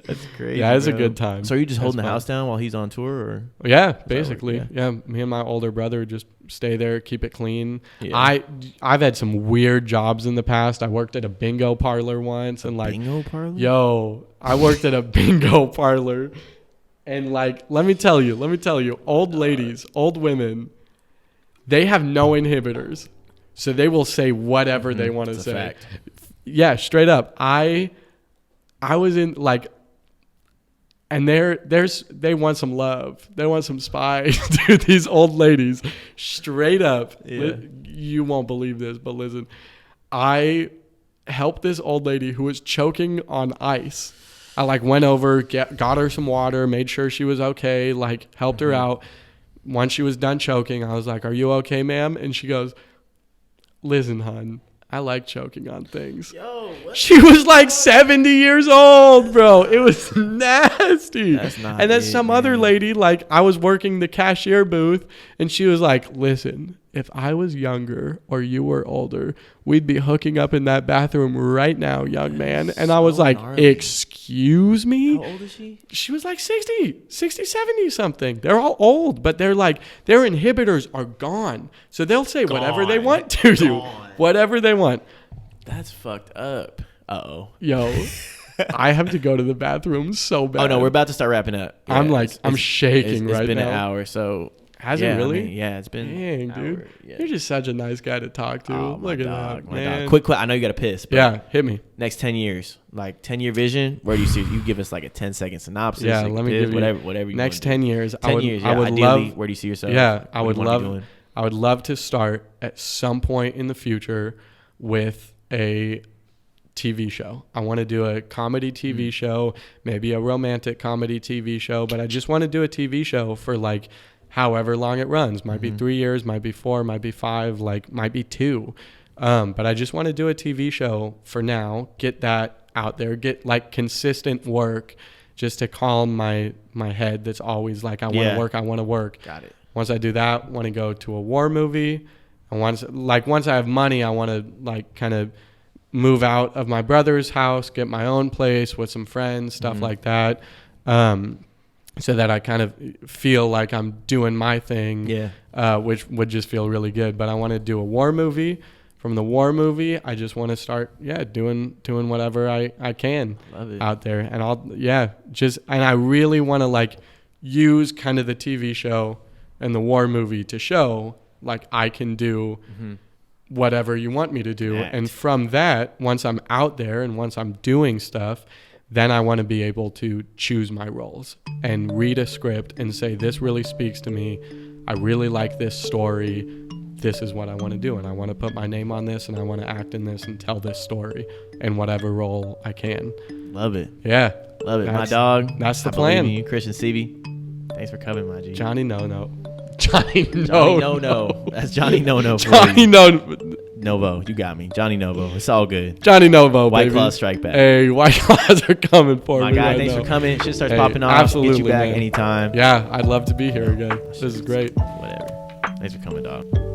That's crazy. Yeah, it's a good time. So are you just holding the house down while he's on tour, or? Yeah, basically. Yeah, me and my older brother just stay there, keep it clean. Yeah. I've had some weird jobs in the past. I worked at a bingo parlor once, and like bingo parlor. Yo, I worked at a bingo parlor. And like, let me tell you, old ladies, old women, they have no inhibitors. So they will say whatever they want to say. Fact. Yeah, straight up. I was in like, and they want some love. They want some spice. Dude, these old ladies, straight up. Yeah. You won't believe this, but listen. I helped this old lady who was choking on ice. I like went over, got her some water, made sure she was okay, like helped her out. Once she was done choking, I was like, "Are you okay, ma'am?" And she goes, "Listen, hon, I like choking on things." Yo, what? She was like 70 years old, bro. It was nasty. That's not and then some other lady, like I was working the cashier booth, and she was like, "Listen, if I was younger or you were older, we'd be hooking up in that bathroom right now, young man." And I was like, gnarly. Excuse me? How old is she? She was like 60, 70 something. They're all old, but they're like, their inhibitors are gone. So they'll say whatever they want to you. Whatever they want. That's fucked up. Uh-oh. Yo, I have to go to the bathroom so bad. Oh, no, we're about to start wrapping up. Yeah, I'm shaking right now. It's been an hour, so... Has it really? I mean, yeah, it's been. Dang, dude. Yeah. You're just such a nice guy to talk to. Oh, Look at that, man. Quick, I know you got to piss. But yeah, hit me. Next 10 years, like 10-year vision. Where do you see? You give us like a 10-second synopsis. Yeah, like let me give you whatever. You next 10 years. 10 years. Yeah, I would ideally, love. Where do you see yourself? Yeah, I would love to start at some point in the future with a TV show. I want to do a comedy TV show, maybe a romantic comedy TV show, but I just want to do a TV show for like however long it runs. Might be 3 years, might be 4, might be 5, like might be 2. But I just want to do a TV show for now, get that out there, get like consistent work just to calm my head that's always like, I want to work. Got it. Once I do that, want to go to a war movie. And once I have money, I want to like kind of move out of my brother's house, get my own place with some friends, stuff like that. So that I kind of feel like I'm doing my thing, which would just feel really good. But I want to do a war movie. From the war movie, I just want to start, doing whatever I can out there. And and I really want to like use kind of the TV show and the war movie to show like I can do whatever you want me to do. And from that, once I'm out there and once I'm doing stuff, then I want to be able to choose my roles and read a script and say, this really speaks to me. I really like this story. This is what I want to do. And I want to put my name on this, and I want to act in this and tell this story in whatever role I can. Love it. Yeah. Love it. My dog. That's the I plan. believe in you, Christian Seavey. Thanks for coming, my G. Johnny No. Johnny No. That's Johnny No. Johnny Novo. You got me. Johnny Novo. It's all good. Johnny Novo, White baby. Claws strike back. Hey, White Claws are coming for my me. guy, right thanks now. for coming. Shit starts Hey, popping off. absolutely, Get you back man. anytime. Yeah, I'd love to be here again. This is great. Whatever. Thanks for coming, dog.